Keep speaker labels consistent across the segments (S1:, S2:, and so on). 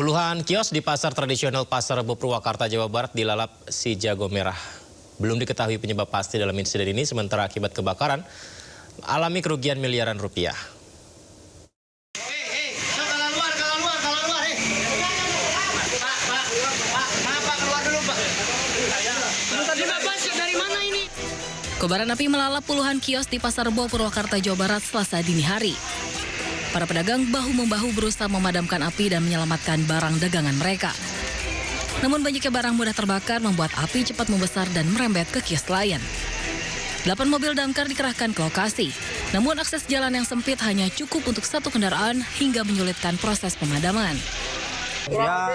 S1: Puluhan kios di pasar tradisional Pasar Rebo Purwakarta, Jawa Barat dilalap si jago merah. Belum diketahui penyebab pasti dalam insiden ini, sementara akibat kebakaran alami kerugian miliaran rupiah.
S2: Kobaran api melalap puluhan kios di Pasar Rebo Purwakarta, Jawa Barat Selasa dini hari. Para pedagang bahu-membahu berusaha memadamkan api dan menyelamatkan barang dagangan mereka. Namun banyaknya barang mudah terbakar membuat api cepat membesar dan merembet ke kios lain. 8 mobil damkar dikerahkan ke lokasi. Namun akses jalan yang sempit hanya cukup untuk satu kendaraan hingga menyulitkan proses pemadaman.
S3: Ya,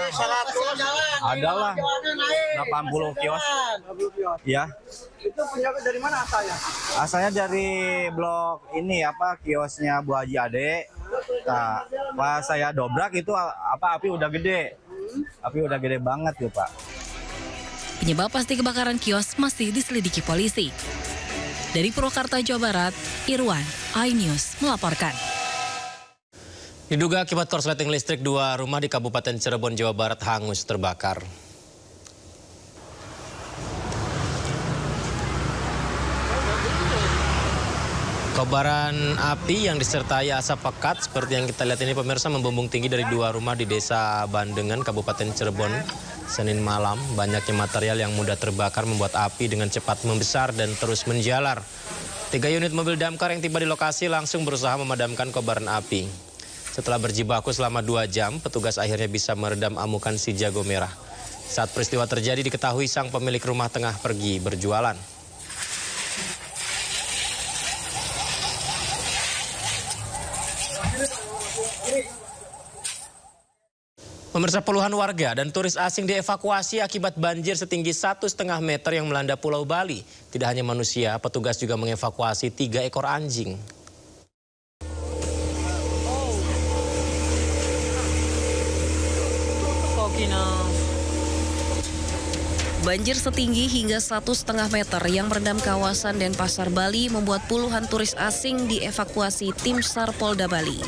S3: adalah 80 kios. Ya.
S4: Itu punya dari mana asalnya?
S3: Asalnya dari blok ini kiosnya Bu Haji Ade. Nah, pas saya dobrak itu api udah gede. Api udah gede banget tuh, Pak.
S2: Penyebab pasti kebakaran kios masih diselidiki polisi. Dari Purwakarta, Jawa Barat, Irwan, iNews melaporkan.
S1: Diduga akibat korsleting listrik, 2 rumah di Kabupaten Cirebon, Jawa Barat hangus terbakar. Kobaran api yang disertai asap pekat seperti yang kita lihat ini pemirsa membumbung tinggi dari 2 rumah di Desa Bandengan, Kabupaten Cirebon, Senin malam. Banyaknya material yang mudah terbakar membuat api dengan cepat membesar dan terus menjalar. 3 unit mobil damkar yang tiba di lokasi langsung berusaha memadamkan kobaran api. Setelah berjibaku selama 2 jam, petugas akhirnya bisa meredam amukan si jago merah. Saat peristiwa terjadi diketahui sang pemilik rumah tengah pergi berjualan. Pemirsa, puluhan warga dan turis asing dievakuasi akibat banjir setinggi 1,5 meter yang melanda Pulau Bali. Tidak hanya manusia, petugas juga mengevakuasi 3 ekor anjing.
S2: Banjir setinggi hingga 1,5 meter yang merendam kawasan Denpasar, Bali membuat puluhan turis asing dievakuasi tim SAR Polda Bali.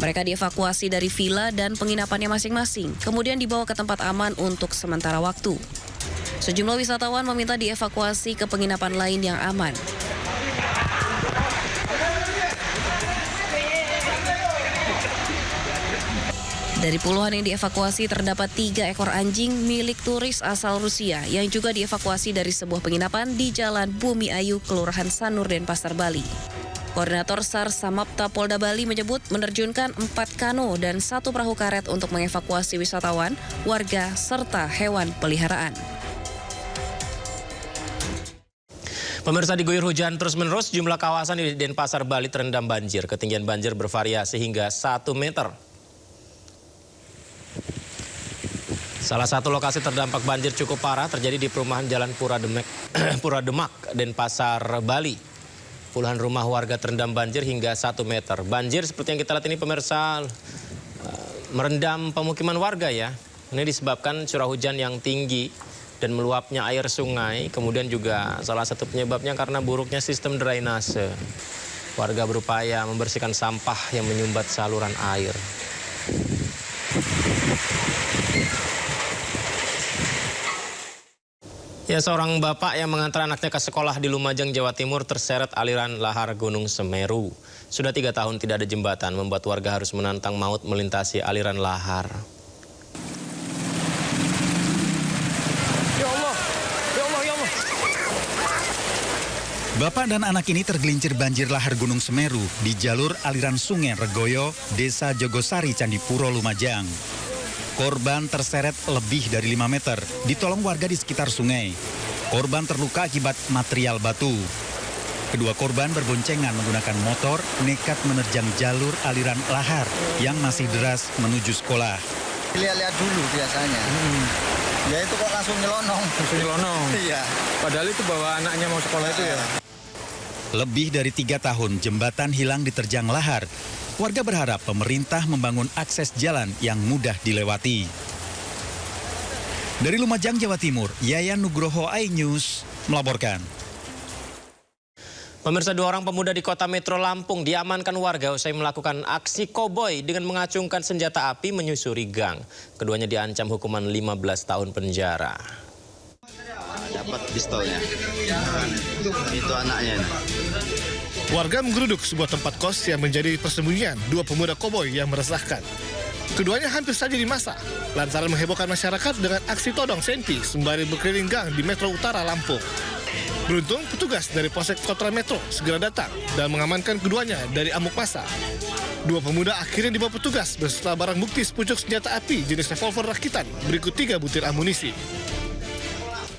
S2: Mereka dievakuasi dari villa dan penginapannya masing-masing, kemudian dibawa ke tempat aman untuk sementara waktu. Sejumlah wisatawan meminta dievakuasi ke penginapan lain yang aman. Dari puluhan yang dievakuasi terdapat 3 ekor anjing milik turis asal Rusia yang juga dievakuasi dari sebuah penginapan di Jalan Bumi Ayu, Kelurahan Sanur, Denpasar, Bali. Koordinator SAR Samapta Polda Bali menyebut menerjunkan 4 kano dan 1 perahu karet untuk mengevakuasi wisatawan, warga, serta hewan peliharaan.
S1: Pemirsa, diguyur hujan terus-menerus, jumlah kawasan di Denpasar, Bali terendam banjir. Ketinggian banjir bervariasi hingga 1 meter. Salah satu lokasi terdampak banjir cukup parah terjadi di perumahan Jalan Pura Demak, Denpasar, Bali. Puluhan rumah warga terendam banjir hingga 1 meter. Banjir seperti yang kita lihat ini pemirsa merendam pemukiman warga ya. Ini disebabkan curah hujan yang tinggi dan meluapnya air sungai. Kemudian juga salah satu penyebabnya karena buruknya sistem drainase. Warga berupaya membersihkan sampah yang menyumbat saluran air. Ya, seorang bapak yang mengantar anaknya ke sekolah di Lumajang, Jawa Timur terseret aliran lahar Gunung Semeru. Sudah 3 tahun tidak ada jembatan, membuat warga harus menantang maut melintasi aliran lahar.
S4: Ya Allah, ya Allah, ya Allah.
S5: Bapak dan anak ini tergelincir banjir lahar Gunung Semeru di jalur aliran Sungai Regoyo, Desa Jogosari, Candipuro, Lumajang. Korban terseret lebih dari 5 meter, ditolong warga di sekitar sungai. Korban terluka akibat material batu. Kedua korban berboncengan menggunakan motor nekat menerjang jalur aliran lahar yang masih deras menuju sekolah.
S6: Lihat-lihat dulu biasanya. Ya itu kok langsung nyelonong.
S4: Langsung nyelonong?
S6: Iya.
S4: Padahal itu bawa anaknya mau sekolah itu ya?
S5: Lebih dari 3 tahun jembatan hilang diterjang lahar. Warga berharap pemerintah membangun akses jalan yang mudah dilewati. Dari Lumajang, Jawa Timur, Yayan Nugroho, iNews melaporkan.
S1: Pemirsa, 2 orang pemuda di kota Metro Lampung diamankan warga usai melakukan aksi koboi dengan mengacungkan senjata api menyusuri gang. Keduanya diancam hukuman 15 tahun penjara.
S6: Dapat pistolnya. Itu anaknya.
S4: Warga menggeruduk sebuah tempat kos yang menjadi persembunyian 2 pemuda koboi yang meresahkan. Keduanya hampir saja dimasak lantaran menghebohkan masyarakat dengan aksi todong senti sembari berkeliling gang di Metro Utara Lampung. Beruntung petugas dari Polsek Kota Metro segera datang dan mengamankan keduanya dari amuk massa. 2 pemuda akhirnya dibawa petugas beserta barang bukti sepucuk senjata api jenis revolver rakitan berikut 3 butir amunisi.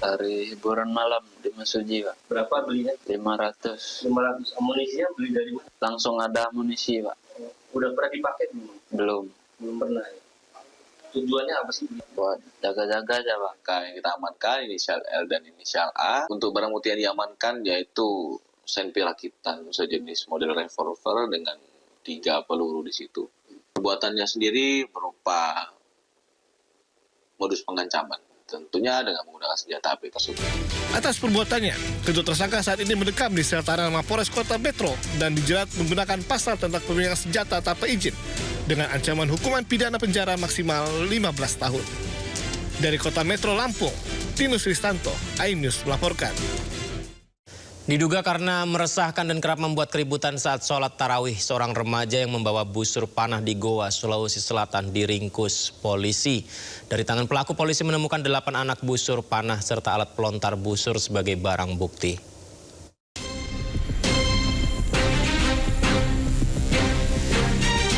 S7: Hari hiburan malam di Mesuji, Pak.
S8: Berapa belinya?
S7: 500.
S8: 500. Amunisinya beli dari mana?
S7: Langsung ada amunisi, Pak.
S8: Udah pernah dipakai belum?
S7: Belum.
S8: Belum pernah. Ya? Tujuannya apa sih?
S7: Buat jaga-jaga aja, Pak.
S9: Yang kita amankan inisial L dan inisial A. Untuk barang bukti yang diamankan yaitu senpi rakitan sejenis model revolver dengan 3 peluru di situ. Perbuatannya sendiri berupa modus pengancaman. Tentunya dengan menggunakan senjata api tersebut.
S4: Atas perbuatannya, kedua tersangka saat ini mendekam di sel tahanan Mapolres Kota Metro dan dijerat menggunakan pasal tentang pemilikan senjata tanpa izin dengan ancaman hukuman pidana penjara maksimal 15 tahun. Dari Kota Metro Lampung, Tinus Ristanto, iNews melaporkan.
S1: Diduga karena meresahkan dan kerap membuat keributan saat sholat tarawih, seorang remaja yang membawa busur panah di Goa, Sulawesi Selatan diringkus polisi. Dari tangan pelaku, polisi menemukan 8 anak busur panah serta alat pelontar busur sebagai barang bukti.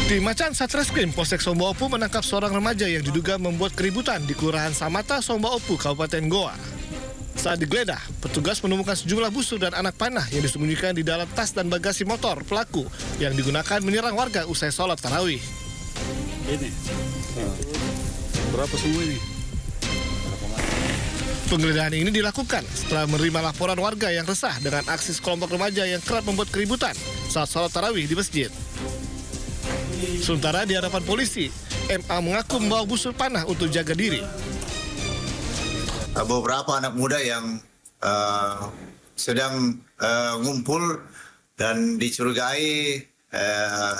S4: Tim Macan Satreskrim Polsek Somba Opu menangkap seorang remaja yang diduga membuat keributan di Kelurahan Samata, Somba Opu, Kabupaten Goa. Saat digeledah, petugas menemukan sejumlah busur dan anak panah yang disembunyikan di dalam tas dan bagasi motor pelaku yang digunakan menyerang warga usai sholat tarawih.
S10: Ini, berapa semua ini?
S4: Penggeledahan ini dilakukan setelah menerima laporan warga yang resah dengan aksi sekelompok remaja yang kerap membuat keributan saat sholat tarawih di masjid. Sementara di hadapan polisi, MA mengaku membawa busur panah untuk jaga diri.
S11: Beberapa anak muda yang sedang ngumpul dan dicurigai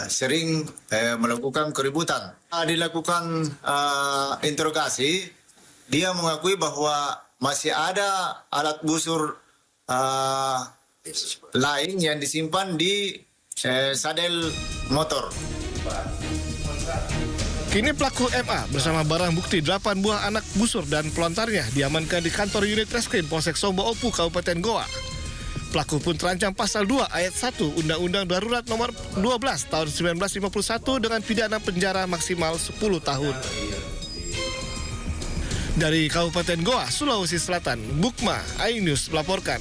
S11: sering melakukan keributan. Dilakukan interogasi, dia mengakui bahwa masih ada alat busur lain yang disimpan di sadel motor.
S4: Kini pelaku MA bersama barang bukti 8 buah anak busur dan pelontarnya diamankan di kantor unit reskrim Polsek Somba Opu, Kabupaten Goa. Pelaku pun terancam pasal 2 ayat 1 Undang-Undang Darurat Nomor 12 Tahun 1951 dengan pidana penjara maksimal 10 tahun. Dari Kabupaten Goa, Sulawesi Selatan, Bukma, iNews melaporkan.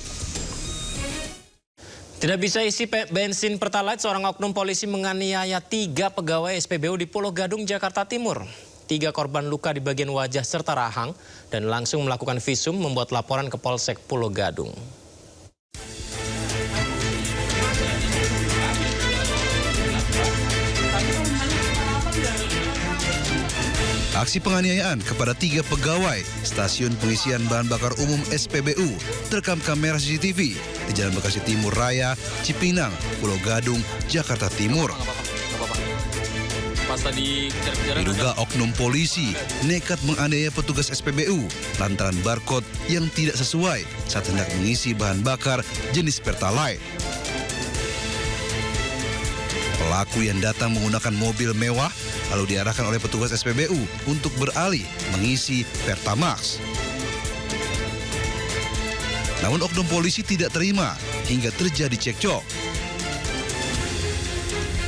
S1: Tidak bisa isi bensin Pertalite, seorang oknum polisi menganiaya 3 pegawai SPBU di Pulau Gadung, Jakarta Timur. 3 korban luka di bagian wajah serta rahang dan langsung melakukan visum membuat laporan ke Polsek Pulau Gadung.
S12: Aksi penganiayaan kepada 3 pegawai stasiun pengisian bahan bakar umum SPBU terekam kamera CCTV di Jalan Bekasi Timur Raya, Cipinang, Pulau Gadung, Jakarta Timur. Diduga oknum polisi nekat menganiaya petugas SPBU lantaran barcode yang tidak sesuai saat hendak mengisi bahan bakar jenis Pertalite. Pelaku yang datang menggunakan mobil mewah lalu diarahkan oleh petugas SPBU untuk beralih mengisi Pertamax. Namun oknum polisi tidak terima hingga terjadi cekcok.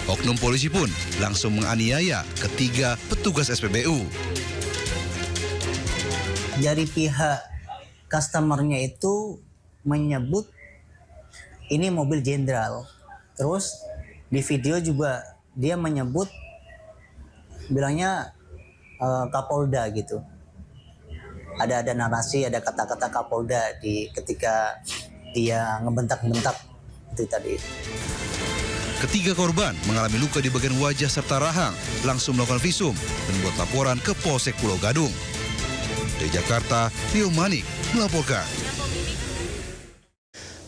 S12: Oknum polisi pun langsung menganiaya ketiga petugas SPBU.
S13: Dari pihak customernya itu menyebut ini mobil jenderal. Terus di video juga dia menyebut bilangnya Kapolda gitu. Ada narasi, ada kata-kata Kapolda ketika dia ngebentak-bentak itu tadi.
S12: Ketiga korban mengalami luka di bagian wajah serta rahang, langsung melakukan visum dan membuat laporan ke Polsek Pulau Gadung. Dari Jakarta, Rio Manik melaporkan.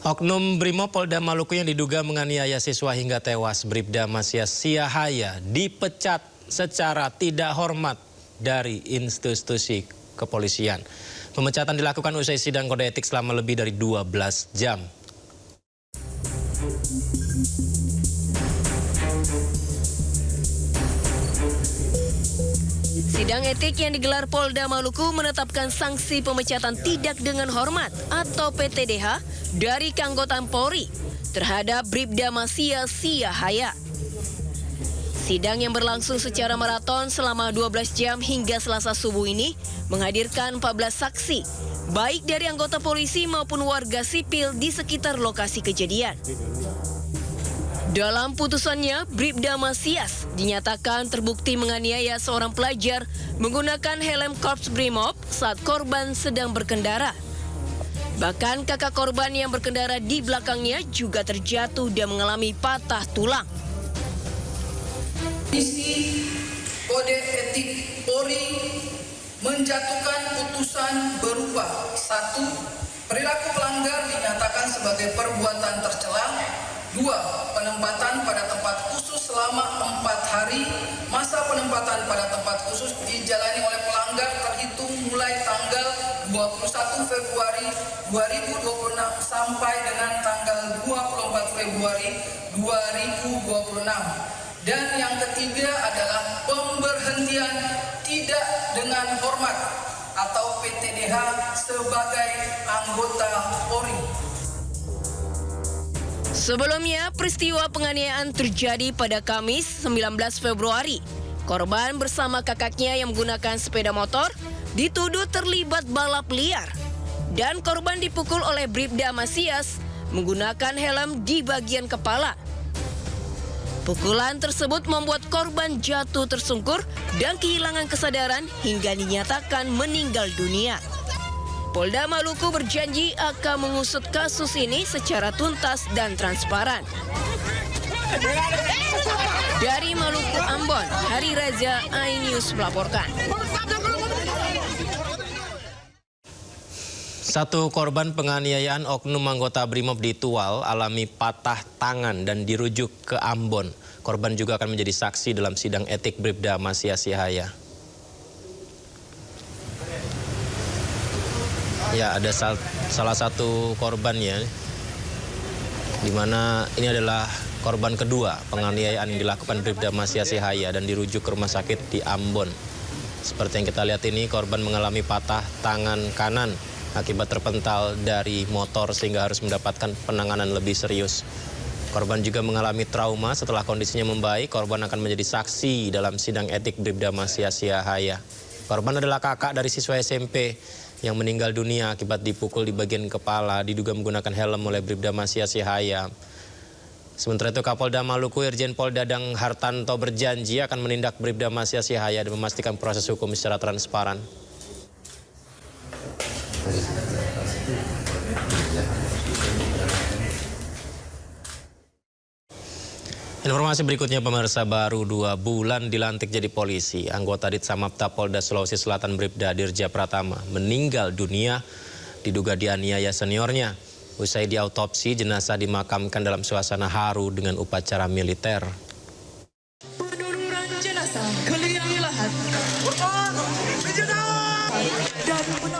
S1: Oknum Brimob Polda Maluku yang diduga menganiaya siswa hingga tewas, Bribda Masias Siahaya, dipecat secara tidak hormat dari institusi kepolisian. Pemecatan dilakukan usai sidang kode etik selama lebih dari 12 jam.
S10: Sidang etik yang digelar Polda Maluku menetapkan sanksi pemecatan tidak dengan hormat atau PTDH dari keanggotaan Polri terhadap Bribda Masias Siahaya. Sidang yang berlangsung secara maraton selama 12 jam hingga Selasa subuh ini menghadirkan 14 saksi, baik dari anggota polisi maupun warga sipil di sekitar lokasi kejadian. Dalam putusannya, Bribda Masias dinyatakan terbukti menganiaya seorang pelajar menggunakan helm Korps Brimob saat korban sedang berkendara. Bahkan kakak korban yang berkendara di belakangnya juga terjatuh dan mengalami patah tulang.
S14: Komisi Kode Etik Polri menjatuhkan putusan berupa 1. Perilaku pelanggar dinyatakan sebagai perbuatan tercela. 2. Penempatan pada tempat khusus selama 4 hari. Masa penempatan pada tempat khusus dijalani oleh pelanggar terhitung mulai tanggal 21 Februari 2026 sampai dengan tanggal 24 Februari 2026. Dan yang ketiga adalah pemberhentian tidak dengan hormat atau PTDH sebagai anggota Polri.
S10: Sebelumnya, peristiwa penganiayaan terjadi pada Kamis 19 Februari. Korban bersama kakaknya yang menggunakan sepeda motor dituduh terlibat balap liar. Dan korban dipukul oleh Bribda Masias menggunakan helm di bagian kepala. Pukulan tersebut membuat korban jatuh tersungkur dan kehilangan kesadaran hingga dinyatakan meninggal dunia. Polda Maluku berjanji akan mengusut kasus ini secara tuntas dan transparan. Dari Maluku Ambon, Hari Raja, iNews melaporkan.
S1: Satu korban penganiayaan oknum anggota Brimob di Tual alami patah tangan dan dirujuk ke Ambon. Korban juga akan menjadi saksi dalam sidang etik Bribda Masias Siahaya. Ya, ada salah satu korbannya, di mana ini adalah korban kedua penganiayaan yang dilakukan Bribda Masias Siahaya dan dirujuk ke rumah sakit di Ambon. Seperti yang kita lihat ini, korban mengalami patah tangan kanan akibat terpental dari motor sehingga harus mendapatkan penanganan lebih serius. Korban juga mengalami trauma. Setelah kondisinya membaik, korban akan menjadi saksi dalam sidang etik Bribda Masias Siahaya. Korban adalah kakak dari siswa SMP yang meninggal dunia akibat dipukul di bagian kepala, diduga menggunakan helm oleh Bribda Masias Siahaya. Sementara itu, Kapolda Maluku Irjen Pol Dadang Hartanto berjanji akan menindak Bribda Masias Siahaya dan memastikan proses hukum secara transparan. Informasi berikutnya, pemirsa, baru 2 bulan dilantik jadi polisi, anggota Ditsamapta Polda Sulawesi Selatan Bribda Dirja Pratama meninggal dunia diduga dianiaya seniornya. Usai diautopsi, jenazah dimakamkan dalam suasana haru dengan upacara militer.
S14: Penurunan jenazah ke liang lahat.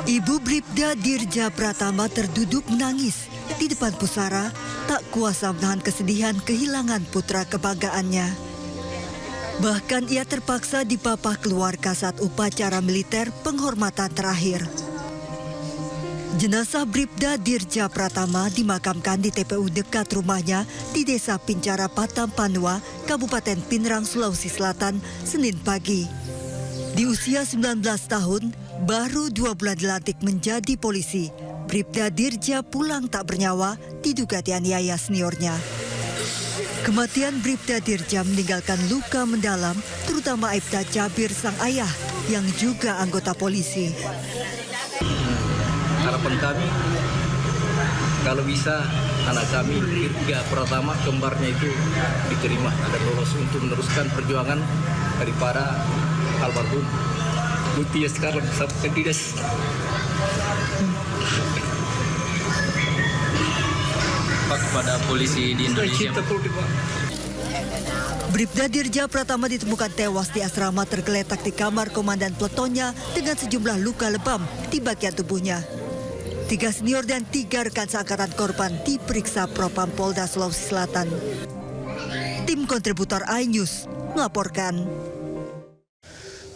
S15: Ibu Bribda Dirja Pratama terduduk menangis di depan pusara, tak kuasa menahan kesedihan kehilangan putra kebanggaannya. Bahkan ia terpaksa dipapah keluarga saat upacara militer penghormatan terakhir. Jenazah Bribda Dirja Pratama dimakamkan di TPU dekat rumahnya di Desa Pincara Patampanua, Kabupaten Pinrang, Sulawesi Selatan, Senin pagi. Di usia 19 tahun, baru 2 bulan dilantik menjadi polisi, Bribda Dirja pulang tak bernyawa diduga dianiaya seniornya. Kematian Bribda Dirja meninggalkan luka mendalam, terutama Aibda Jabir sang ayah yang juga anggota polisi.
S16: Harapan kami, kalau bisa anak kami Dirja Pratama kembarnya itu diterima dan lolos untuk meneruskan perjuangan daripada almarhum Mutia sekarang sampai dinas.
S17: kepada polisi di Indonesia.
S15: Bribda Dirja Pratama ditemukan tewas di asrama tergeletak di kamar komandan peletonnya dengan sejumlah luka lebam di bagian tubuhnya. 3 senior dan 3 rekan seangkatan korban diperiksa Propam Polda Sulawesi Selatan. Tim kontributor iNews melaporkan.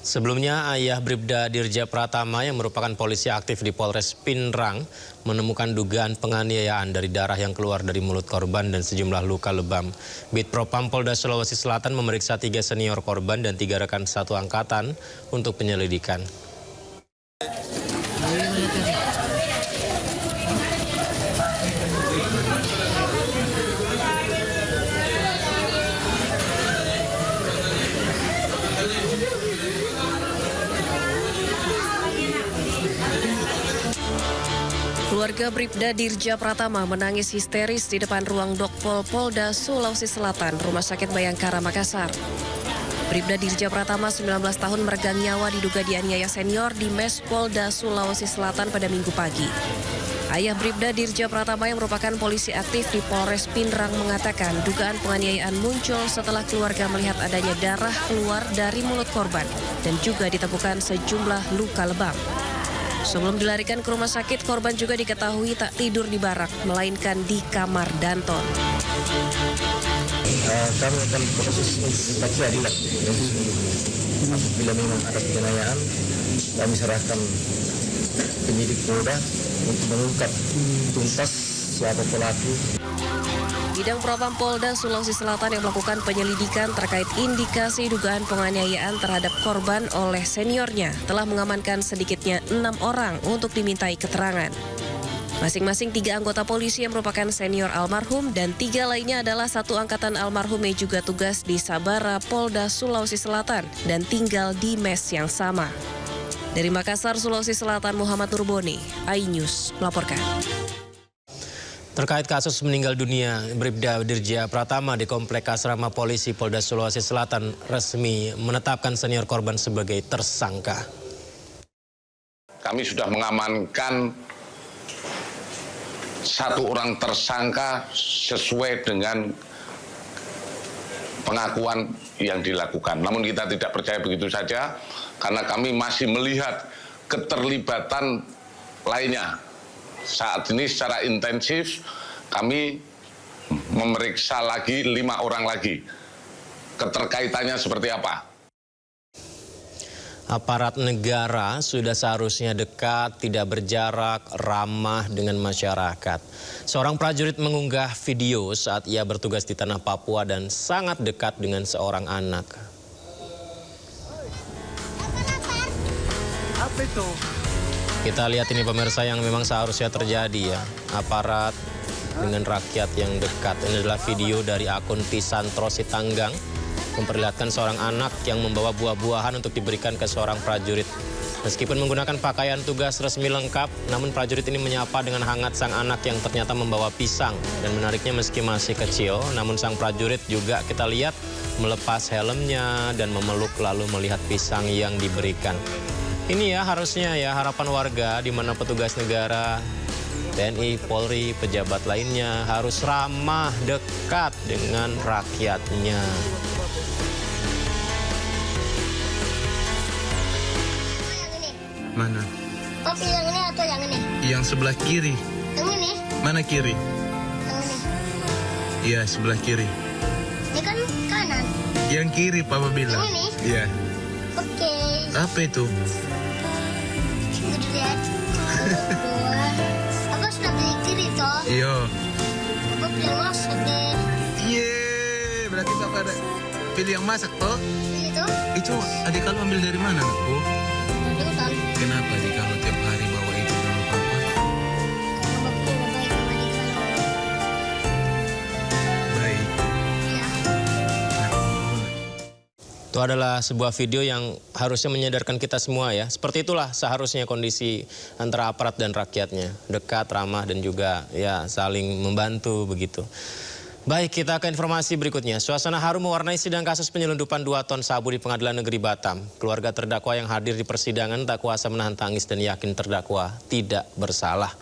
S1: Sebelumnya, ayah Bribda Dirja Pratama yang merupakan polisi aktif di Polres Pinrang menemukan dugaan penganiayaan dari darah yang keluar dari mulut korban dan sejumlah luka lebam. Bid Propam Polda Sulawesi Selatan memeriksa 3 senior korban dan 3 rekan satu angkatan untuk penyelidikan.
S10: Keluarga Bribda Dirja Pratama menangis histeris di depan ruang Dokpol Polda Sulawesi Selatan, Rumah Sakit Bayangkara, Makassar. Bribda Dirja Pratama 19 tahun meregang nyawa diduga dianiaya senior di Mes Polda Sulawesi Selatan pada Minggu pagi. Ayah Bribda Dirja Pratama yang merupakan polisi aktif di Polres Pinrang mengatakan dugaan penganiayaan muncul setelah keluarga melihat adanya darah keluar dari mulut korban dan juga ditemukan sejumlah luka lebam. Sebelum dilarikan ke rumah sakit, korban juga diketahui tak tidur di barak, melainkan di kamar Danton.
S16: Kami akan proses inspeksi adilan. Apabila memang ada penganiayaan, kami serahkan penyidik Polda untuk mengungkap tuntas siapa pelaku.
S10: Bidang Propam Polda Sulawesi Selatan yang melakukan penyelidikan terkait indikasi dugaan penganiayaan terhadap korban oleh seniornya telah mengamankan sedikitnya 6 orang untuk dimintai keterangan. Masing-masing 3 anggota polisi yang merupakan senior almarhum dan 3 lainnya adalah satu angkatan almarhum yang juga tugas di Sabara Polda Sulawesi Selatan dan tinggal di mes yang sama. Dari Makassar, Sulawesi Selatan, Muhammad Nurboni, iNews melaporkan.
S1: Terkait kasus meninggal dunia Bribda Dirja Pratama di Komplek Asrama Polisi Polda Sulawesi Selatan resmi menetapkan senior korban sebagai tersangka.
S18: Kami sudah mengamankan 1 orang tersangka sesuai dengan pengakuan yang dilakukan. Namun kita tidak percaya begitu saja karena kami masih melihat keterlibatan lainnya. Saat ini secara intensif kami memeriksa lagi 5 orang lagi. Keterkaitannya seperti apa?
S1: Aparat negara sudah seharusnya dekat, tidak berjarak, ramah dengan masyarakat. Seorang prajurit mengunggah video saat ia bertugas di tanah Papua dan sangat dekat dengan seorang anak.
S6: Apa itu?
S1: Kita lihat ini pemirsa yang memang seharusnya terjadi ya. Aparat dengan rakyat yang dekat. Ini adalah video dari akun Pisantro Sitanggang. Memperlihatkan seorang anak yang membawa buah-buahan untuk diberikan ke seorang prajurit. Meskipun menggunakan pakaian tugas resmi lengkap, namun prajurit ini menyapa dengan hangat sang anak yang ternyata membawa pisang. Dan menariknya meski masih kecil, namun sang prajurit juga kita lihat melepas helmnya dan memeluk lalu melihat pisang yang diberikan. Ini ya harusnya ya harapan warga di mana petugas negara, TNI, Polri, pejabat lainnya harus ramah, dekat dengan rakyatnya.
S19: Mana?
S20: Oh, yang ini atau yang ini?
S19: Yang sebelah kiri.
S20: Yang ini?
S19: Mana kiri?
S20: Yang ini.
S19: Iya, sebelah kiri.
S20: Ini kan kanan.
S19: Yang kiri, Papa bilang.
S20: Yang ini?
S19: Iya.
S20: Oke.
S19: Apa itu?
S20: Lihat. Apa sudah beli kiri toh?
S19: Iya.
S20: Apa pilih masak deh?
S19: Yeay, berarti Papa ada pilih yang masak toh?
S20: Itu?
S19: Itu adik kalau ambil dari mana, anakku?
S20: Dari hutan.
S19: Kenapa adik kalau tiap hari bawa itu sama Papa?
S20: Bapakku nggak baik sama adik kalau.
S19: Baik.
S20: Iya.
S1: Itu adalah sebuah video yang harusnya menyadarkan kita semua ya. Seperti itulah seharusnya kondisi antara aparat dan rakyatnya. Dekat, ramah, dan juga ya saling membantu begitu. Baik, kita ke informasi berikutnya. Suasana haru mewarnai sidang kasus penyelundupan 2 ton sabu di Pengadilan Negeri Batam. Keluarga terdakwa yang hadir di persidangan tak kuasa menahan tangis dan yakin terdakwa tidak bersalah.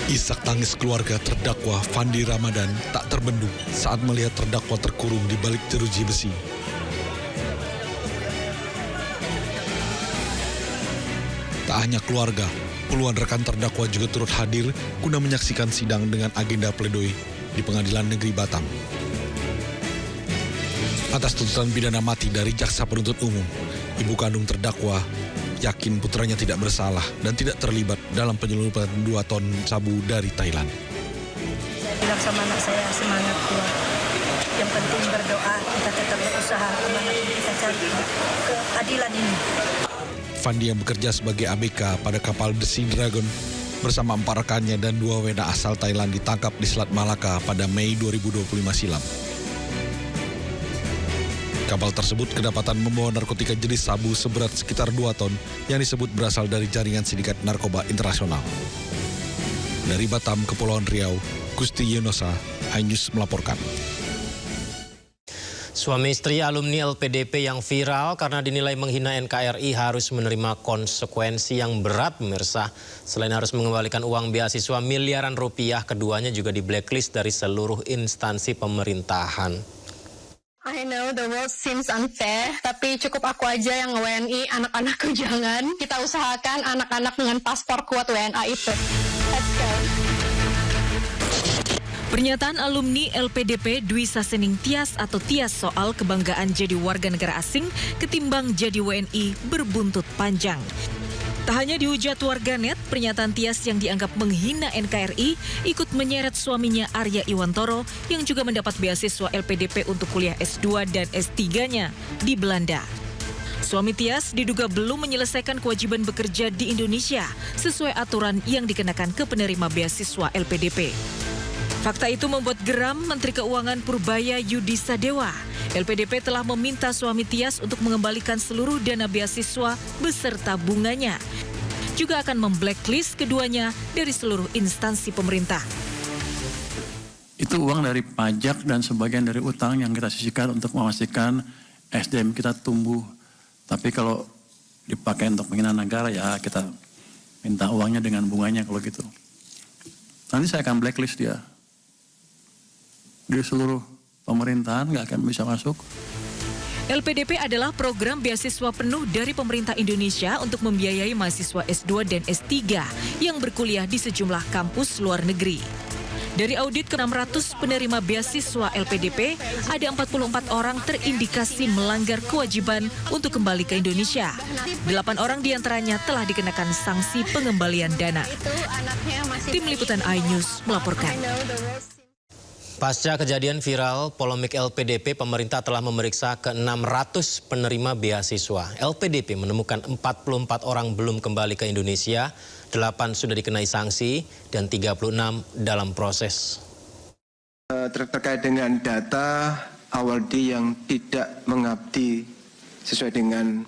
S21: Isak tangis keluarga terdakwa Fandi Ramadan tak terbendung saat melihat terdakwa terkurung di balik jeruji besi. Tak hanya keluarga, puluhan rekan terdakwa juga turut hadir guna menyaksikan sidang dengan agenda pledoi di Pengadilan Negeri Batam. Atas tuntutan pidana mati dari jaksa penuntut umum, ibu kandung terdakwa yakin putranya tidak bersalah dan tidak terlibat dalam penyelundupan 2 ton sabu dari Thailand.
S22: Saya bilang sama anak saya, semangat keluar. Yang penting berdoa, kita tetap berusaha kemana kita cari keadilan ini.
S21: Fandi yang bekerja sebagai ABK pada kapal The Sea Dragon bersama 4 rekannya dan 2 WNA asal Thailand ditangkap di Selat Malaka pada Mei 2025 silam. Kapal tersebut kedapatan membawa narkotika jenis sabu seberat sekitar 2 ton yang disebut berasal dari jaringan sindikat narkoba internasional. Dari Batam, Kepulauan Riau, Gusti Yunosa, iNews melaporkan.
S1: Suami istri alumni LPDP yang viral karena dinilai menghina NKRI harus menerima konsekuensi yang berat, pemirsa. Selain harus mengembalikan uang beasiswa miliaran rupiah, keduanya juga di blacklist dari seluruh instansi pemerintahan.
S23: I know the world seems unfair, tapi cukup aku aja yang WNI, anak-anakku jangan. Kita usahakan anak-anak dengan paspor kuat WNA itu. Let's go.
S2: Pernyataan alumni LPDP Dwi Sasening Tias atau Tias soal kebanggaan jadi warga negara asing ketimbang jadi WNI berbuntut panjang. Tak hanya dihujat warganet, pernyataan Tias yang dianggap menghina NKRI ikut menyeret suaminya Arya Iwantoro yang juga mendapat beasiswa LPDP untuk kuliah S2 dan S3-nya di Belanda. Suami Tias diduga belum menyelesaikan kewajiban bekerja di Indonesia sesuai aturan yang dikenakan ke penerima beasiswa LPDP. Fakta itu membuat geram Menteri Keuangan Purbaya Yudi Sadewa. LPDP telah meminta suami Tias untuk mengembalikan seluruh dana beasiswa beserta bunganya. Juga akan memblacklist keduanya dari seluruh instansi pemerintah.
S24: Itu uang dari pajak dan sebagian dari utang yang kita sisihkan untuk memastikan SDM kita tumbuh. Tapi kalau dipakai untuk penghinaan negara, ya kita minta uangnya dengan bunganya kalau gitu. Nanti saya akan blacklist dia. Di seluruh pemerintahan nggak akan bisa masuk.
S2: LPDP adalah program beasiswa penuh dari pemerintah Indonesia untuk membiayai mahasiswa S2 dan S3 yang berkuliah di sejumlah kampus luar negeri. Dari audit ke-600 penerima beasiswa LPDP, ada 44 orang terindikasi melanggar kewajiban untuk kembali ke Indonesia. 8 orang diantaranya telah dikenakan sanksi pengembalian dana. Tim Liputan iNews melaporkan.
S1: Pasca kejadian viral polemik LPDP, pemerintah telah memeriksa ke-600 penerima beasiswa. LPDP menemukan 44 orang belum kembali ke Indonesia, 8 sudah dikenai sanksi, dan 36 dalam proses.
S25: Terkait dengan data awaldi yang tidak mengabdi sesuai dengan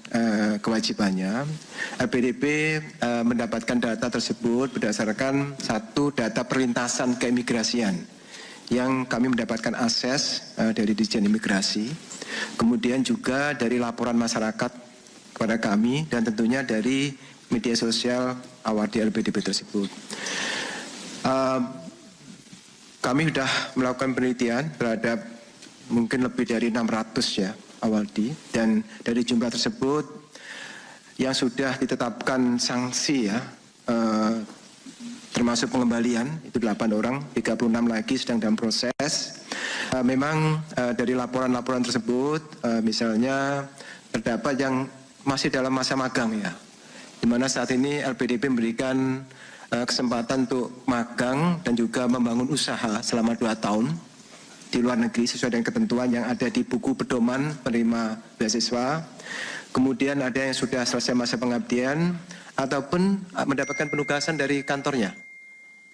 S25: kewajibannya, LPDP mendapatkan data tersebut berdasarkan satu data perlintasan keimigrasian yang kami mendapatkan akses dari Ditjen Imigrasi, kemudian juga dari laporan masyarakat kepada kami, dan tentunya dari media sosial awaldi LPDP tersebut. Kami sudah melakukan penelitian terhadap mungkin lebih dari 600 ya awaldi, dan dari jumlah tersebut yang sudah ditetapkan sanksi ya, termasuk pengembalian, itu 8 orang, 36 lagi sedang dalam proses. Memang dari laporan-laporan tersebut, misalnya terdapat yang masih dalam masa magang ya, di mana saat ini LPDP memberikan kesempatan untuk magang dan juga membangun usaha selama 2 tahun di luar negeri sesuai dengan ketentuan yang ada di buku pedoman penerima beasiswa. Kemudian ada yang sudah selesai masa pengabdian ataupun mendapatkan penugasan dari kantornya.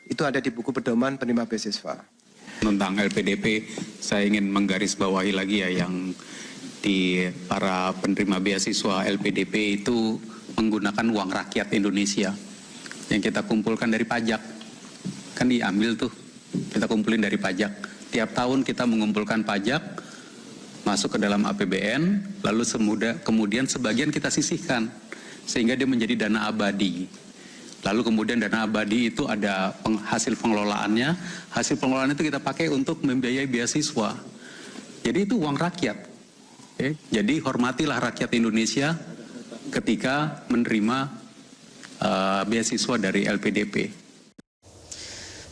S25: Itu ada di buku pedoman penerima beasiswa.
S26: Tentang LPDP, saya ingin menggarisbawahi lagi ya, yang di para penerima beasiswa LPDP itu menggunakan uang rakyat Indonesia yang kita kumpulkan dari pajak. Kan diambil tuh, kita kumpulin dari pajak. Tiap tahun kita mengumpulkan pajak, masuk ke dalam APBN, lalu kemudian sebagian kita sisihkan, sehingga dia menjadi dana abadi. Lalu kemudian dana abadi itu ada hasil pengelolaannya. Hasil pengelolaan itu kita pakai untuk membiayai beasiswa. Jadi itu uang rakyat. Jadi hormatilah rakyat Indonesia ketika menerima beasiswa dari LPDP.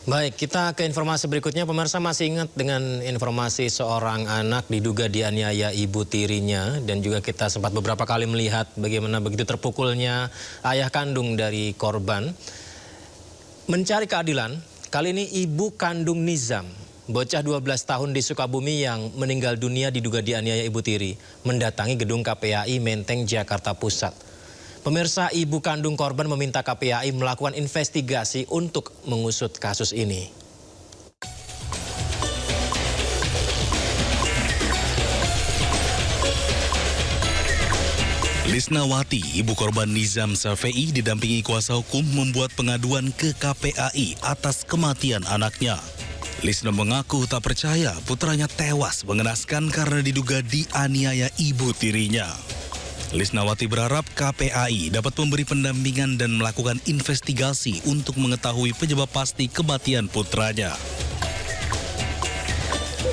S1: Baik, kita ke informasi berikutnya. Pemirsa masih ingat dengan informasi seorang anak diduga dianiaya ibu tirinya, dan juga kita sempat beberapa kali melihat bagaimana begitu terpukulnya ayah kandung dari korban. Mencari keadilan, kali ini ibu kandung Nizam, bocah 12 tahun di Sukabumi yang meninggal dunia diduga dianiaya ibu tiri, mendatangi gedung KPAI Menteng, Jakarta Pusat. Pemirsa, ibu kandung korban meminta KPAI melakukan investigasi untuk mengusut kasus ini.
S3: Lisnawati, ibu korban Nizam Safei, didampingi kuasa hukum membuat pengaduan ke KPAI atas kematian anaknya. Lisna mengaku tak percaya putranya tewas mengenaskan karena diduga dianiaya ibu tirinya. Lisnawati berharap KPAI dapat memberi pendampingan dan melakukan investigasi untuk mengetahui penyebab pasti kematian putranya.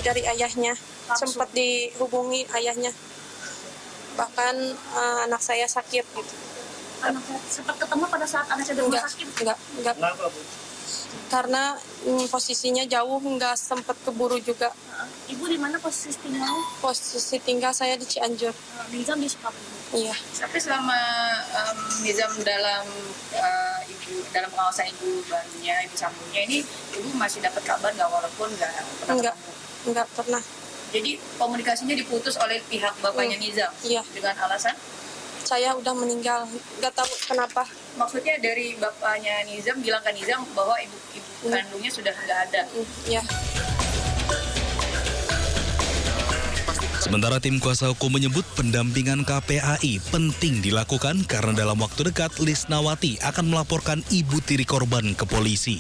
S5: Dari ayahnya, sempat dihubungi ayahnya. Bahkan anak saya sakit gitu.
S22: Anak sempat ketemu pada saat anak saya di rumah sakit?
S5: Enggak. Kenapa, Bu? Karena posisinya jauh, nggak sempat keburu juga.
S22: Ibu di mana posisi tinggal?
S5: Posisi tinggal saya di Cianjur.
S22: Nizam di Sukabumi.
S5: Iya.
S7: Tapi selama Nizam dalam pengawasan ibu barunya, ibu sambungnya ini, ibu masih dapat kabar nggak, walaupun nggak pernah?
S5: Nggak pernah.
S7: Jadi komunikasinya diputus oleh pihak bapaknya Nizam?
S5: Iya.
S7: Dengan alasan?
S5: Saya udah meninggal, nggak tahu kenapa.
S7: Maksudnya dari bapaknya Nizam bilang ke Nizam bahwa ibu kandungnya sudah nggak ada?
S5: Iya.
S3: Sementara tim kuasa hukum menyebut pendampingan KPAI penting dilakukan karena dalam waktu dekat Lisnawati akan melaporkan ibu tiri korban ke polisi.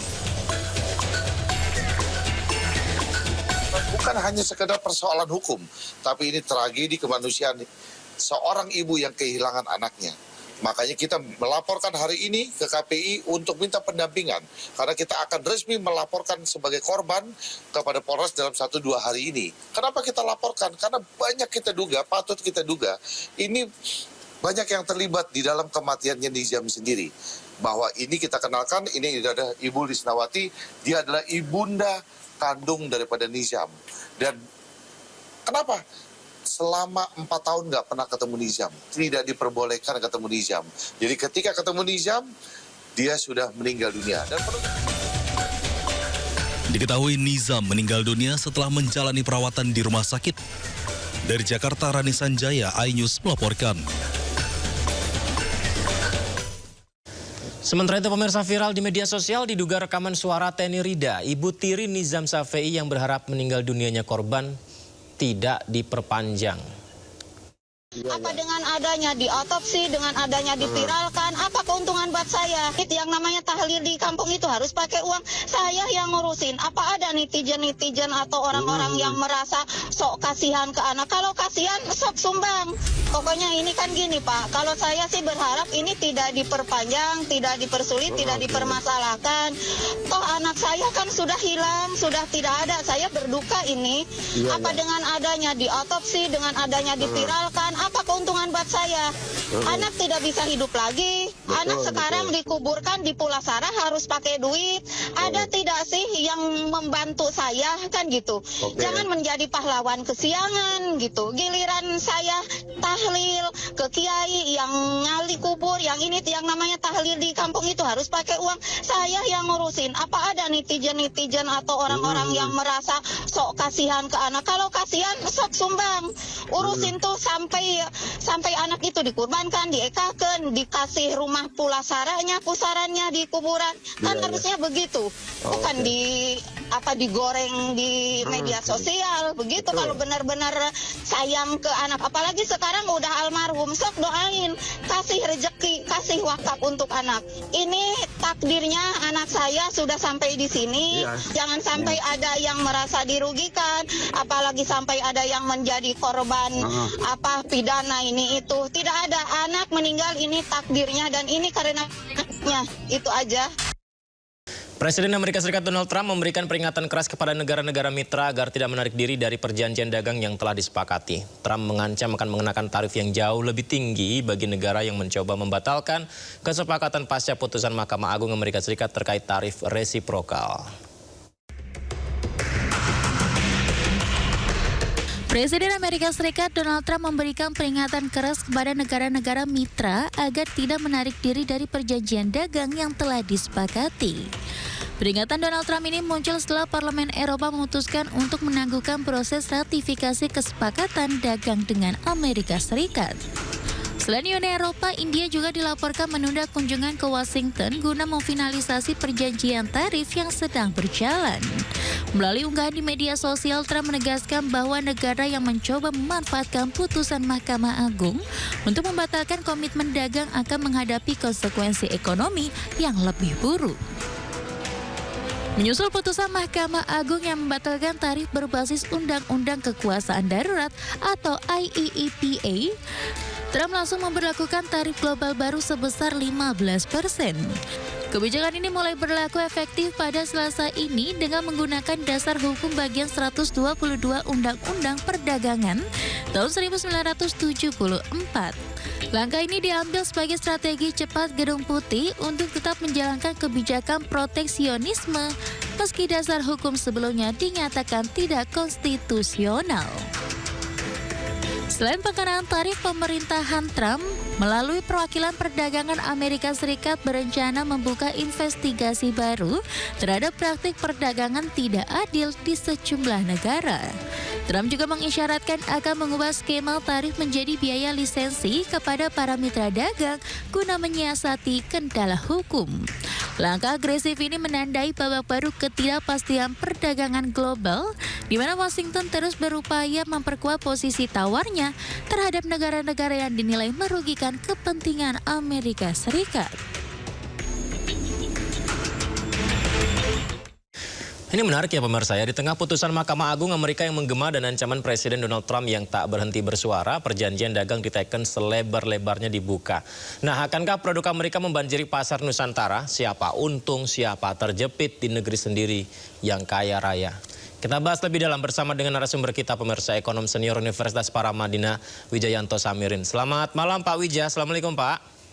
S8: Bukan hanya sekedar persoalan hukum, tapi ini tragedi kemanusiaan seorang ibu yang kehilangan anaknya. Makanya kita melaporkan hari ini ke KPI untuk minta pendampingan. Karena kita akan resmi melaporkan sebagai korban kepada Polres dalam 1-2 hari ini. Kenapa kita laporkan? Karena banyak kita duga, patut kita duga, ini banyak yang terlibat di dalam kematiannya Nizam sendiri. Bahwa ini kita kenalkan, ini adalah Ibu Lisnawati, dia adalah ibunda kandung daripada Nizam. Dan kenapa? Selama 4 tahun nggak pernah ketemu Nizam, tidak diperbolehkan ketemu Nizam. Jadi ketika ketemu Nizam, dia sudah meninggal dunia. Dan
S3: Diketahui Nizam meninggal dunia setelah menjalani perawatan di rumah sakit. Dari Jakarta, Rani Sanjaya, iNews melaporkan.
S1: Sementara itu, pemirsa, viral di media sosial diduga rekaman suara Teni Rida, ibu tiri Nizam Safei yang berharap meninggal dunianya korban tidak diperpanjang.
S9: Apa dengan adanya diotopsi, dengan adanya dipiralkan, apa keuntungan buat saya? Yang namanya tahlil di kampung itu harus pakai uang. Saya yang ngurusin. Apa ada netizen atau orang-orang yang merasa sok kasihan ke anak? Kalau kasihan, sok sumbang. Pokoknya ini kan gini, Pak. Kalau saya sih berharap ini tidak diperpanjang, tidak dipersulit, tidak dipermasalahkan. Toh anak saya kan sudah hilang, sudah tidak ada. Saya berduka ini. Apa dengan adanya diotopsi, dengan adanya dipiralkan, apa keuntungan buat saya? Anak tidak bisa hidup lagi. Anak sekarang dikuburkan di Pulasara harus pakai duit. Ada tidak sih yang membantu saya, kan gitu? Jangan menjadi pahlawan kesiangan gitu. Giliran saya tahlil ke kiai yang ngali kubur, yang ini yang namanya tahlil di kampung itu harus pakai uang. Saya yang ngurusin. Apa ada netizen atau orang-orang yang merasa sok kasihan ke anak? Kalau kasihan, sok sumbang. Urusin tuh sampai anak itu dikurbankan, diekakan, dikasih rumah pulasaranya, pusarannya di kuburan. Kan harusnya begitu. Bukan digoreng di media sosial begitu. Kalau benar-benar sayang ke anak, apalagi sekarang udah almarhum, sok doain, kasih rezeki, kasih wakaf untuk anak. Ini takdirnya anak saya sudah sampai di sini. Jangan sampai ada yang merasa dirugikan, apalagi sampai ada yang menjadi korban pidana ini itu. Tidak ada, anak meninggal ini takdirnya, dan ini karena Ya, itu aja.
S1: Presiden Amerika Serikat Donald Trump memberikan peringatan keras kepada negara-negara mitra agar tidak menarik diri dari perjanjian dagang yang telah disepakati. Trump mengancam akan mengenakan tarif yang jauh lebih tinggi bagi negara yang mencoba membatalkan kesepakatan pasca putusan Mahkamah Agung Amerika Serikat terkait tarif resiprokal.
S4: Presiden Amerika Serikat Donald Trump memberikan peringatan keras kepada negara-negara mitra agar tidak menarik diri dari perjanjian dagang yang telah disepakati. Peringatan Donald Trump ini muncul setelah Parlemen Eropa memutuskan untuk menangguhkan proses ratifikasi kesepakatan dagang dengan Amerika Serikat. Selain Uni Eropa, India juga dilaporkan menunda kunjungan ke Washington guna memfinalisasi perjanjian tarif yang sedang berjalan. Melalui unggahan di media sosial, Trump menegaskan bahwa negara yang mencoba memanfaatkan putusan Mahkamah Agung untuk membatalkan komitmen dagang akan menghadapi konsekuensi ekonomi yang lebih buruk. Menyusul putusan Mahkamah Agung yang membatalkan tarif berbasis Undang-Undang Kekuasaan Darurat atau IEEPA, Trump langsung memberlakukan tarif global baru sebesar 15%. Kebijakan ini mulai berlaku efektif pada Selasa ini dengan menggunakan dasar hukum bagian 122 Undang-Undang Perdagangan tahun 1974. Langkah ini diambil sebagai strategi cepat Gedung Putih untuk tetap menjalankan kebijakan proteksionisme meski dasar hukum sebelumnya dinyatakan tidak konstitusional. Selain pengenaan tarif, pemerintahan Trump melalui perwakilan perdagangan Amerika Serikat berencana membuka investigasi baru terhadap praktik perdagangan tidak adil di sejumlah negara. Trump juga mengisyaratkan akan mengubah skema tarif menjadi biaya lisensi kepada para mitra dagang guna menyiasati kendala hukum. Langkah agresif ini menandai babak baru ketidakpastian perdagangan global, di mana Washington terus berupaya memperkuat posisi tawarnya terhadap negara-negara yang dinilai merugikan kepentingan Amerika Serikat.
S1: Ini menarik ya pemirsa ya, di tengah putusan Mahkamah Agung Amerika yang menggema dan ancaman Presiden Donald Trump yang tak berhenti bersuara, perjanjian dagang diteken selebar-lebarnya dibuka. Nah, akankah produk Amerika membanjiri pasar Nusantara? Siapa untung, siapa terjepit di negeri sendiri yang kaya raya? Kita bahas lebih dalam bersama dengan narasumber kita, pemirsa, ekonom senior Universitas Paramadina, Wijayanto Samirin. Selamat malam Pak Wija, Assalamualaikum Pak.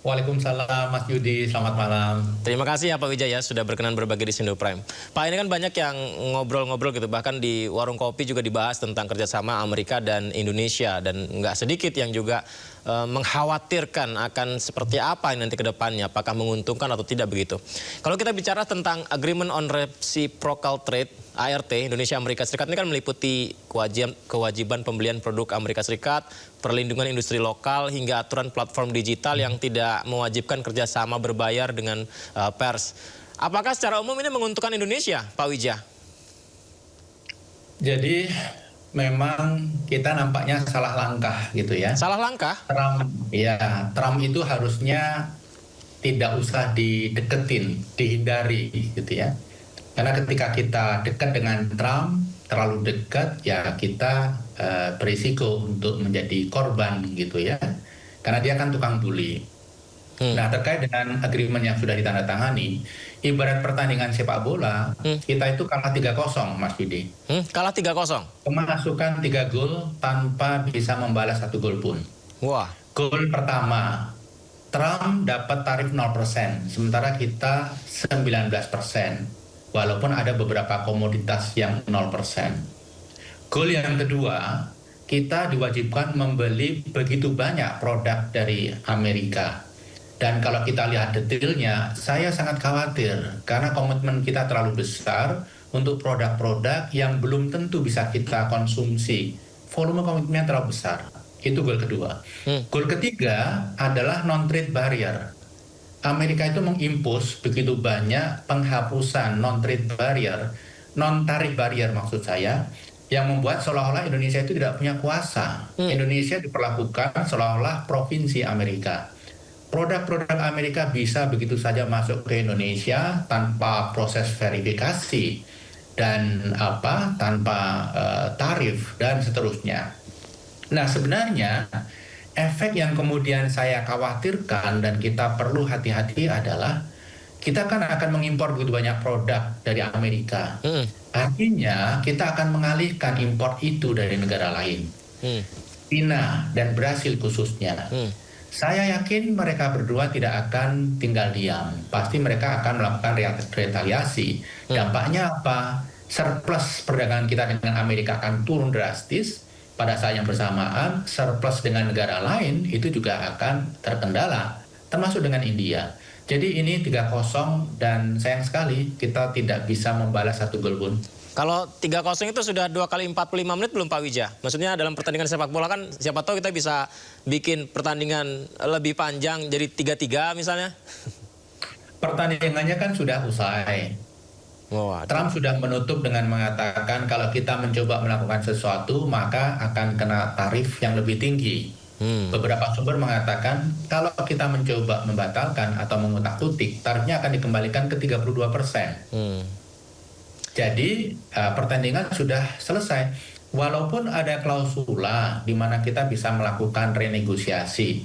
S11: Waalaikumsalam Mas Yudi, selamat malam.
S1: Terima kasih ya Pak Wijaya sudah berkenan berbagi di Sindo Prime. Pak, ini kan banyak yang ngobrol-ngobrol gitu, bahkan di warung kopi juga dibahas tentang kerjasama Amerika dan Indonesia. Dan nggak sedikit yang juga mengkhawatirkan akan seperti apa nanti ke depannya, apakah menguntungkan atau tidak begitu. Kalau kita bicara tentang Agreement on Reciprocal Trade, ART, Indonesia Amerika Serikat ini kan meliputi kewajiban pembelian produk Amerika Serikat, perlindungan industri lokal, hingga aturan platform digital yang tidak mewajibkan kerjasama berbayar dengan pers. Apakah secara umum ini menguntungkan Indonesia, Pak Wija?
S11: Jadi memang kita nampaknya salah langkah gitu ya.
S1: Salah langkah?
S11: Trump itu harusnya tidak usah dideketin, dihindari gitu ya. Karena ketika kita dekat dengan Trump, terlalu dekat, ya kita berisiko untuk menjadi korban gitu ya. Karena dia kan tukang bully. Nah, terkait dengan agreement yang sudah ditandatangani, ibarat pertandingan sepak bola, kita itu kalah 3-0, Mas Yudi.
S1: Kalah 3-0?
S11: Kemasukan 3 gol tanpa bisa membalas 1 gol pun.
S1: Wah.
S11: Gol pertama, Trump dapat tarif 0%, sementara kita 19%. Walaupun ada beberapa komoditas yang 0%. Gol yang kedua, kita diwajibkan membeli begitu banyak produk dari Amerika. Dan kalau kita lihat detailnya, saya sangat khawatir karena komitmen kita terlalu besar untuk produk-produk yang belum tentu bisa kita konsumsi. Volume komitmennya terlalu besar. Itu gol kedua. Gol ketiga adalah non-trade barrier. Amerika itu mengimpos begitu banyak penghapusan non-trade barrier, non-tarif barrier maksud saya, yang membuat seolah-olah Indonesia itu tidak punya kuasa. Indonesia diperlakukan seolah-olah provinsi Amerika. Produk-produk Amerika bisa begitu saja masuk ke Indonesia tanpa proses verifikasi dan tanpa tarif dan seterusnya. Nah, sebenarnya efek yang kemudian saya khawatirkan dan kita perlu hati-hati adalah kita kan akan mengimpor begitu banyak produk dari Amerika. Artinya kita akan mengalihkan impor itu dari negara lain. China dan Brasil khususnya. Saya yakin mereka berdua tidak akan tinggal diam. Pasti mereka akan melakukan retaliasi. Dampaknya apa? Surplus perdagangan kita dengan Amerika akan turun drastis. Pada saat yang bersamaan, surplus dengan negara lain itu juga akan terkendala. Termasuk dengan India. Jadi ini 3-0 dan sayang sekali kita tidak bisa membalas 1 gol pun.
S1: Kalau 3-0 itu sudah 2 kali 45 menit belum Pak Wija? Maksudnya dalam pertandingan sepak bola kan siapa tahu kita bisa bikin pertandingan lebih panjang jadi 3-3 misalnya.
S11: Pertandingannya kan sudah usai. Trump sudah menutup dengan mengatakan kalau kita mencoba melakukan sesuatu maka akan kena tarif yang lebih tinggi. Beberapa sumber mengatakan kalau kita mencoba membatalkan atau mengutak-utik, tarifnya akan dikembalikan ke 32%. Jadi pertandingan sudah selesai. Walaupun ada klausula di mana kita bisa melakukan renegosiasi,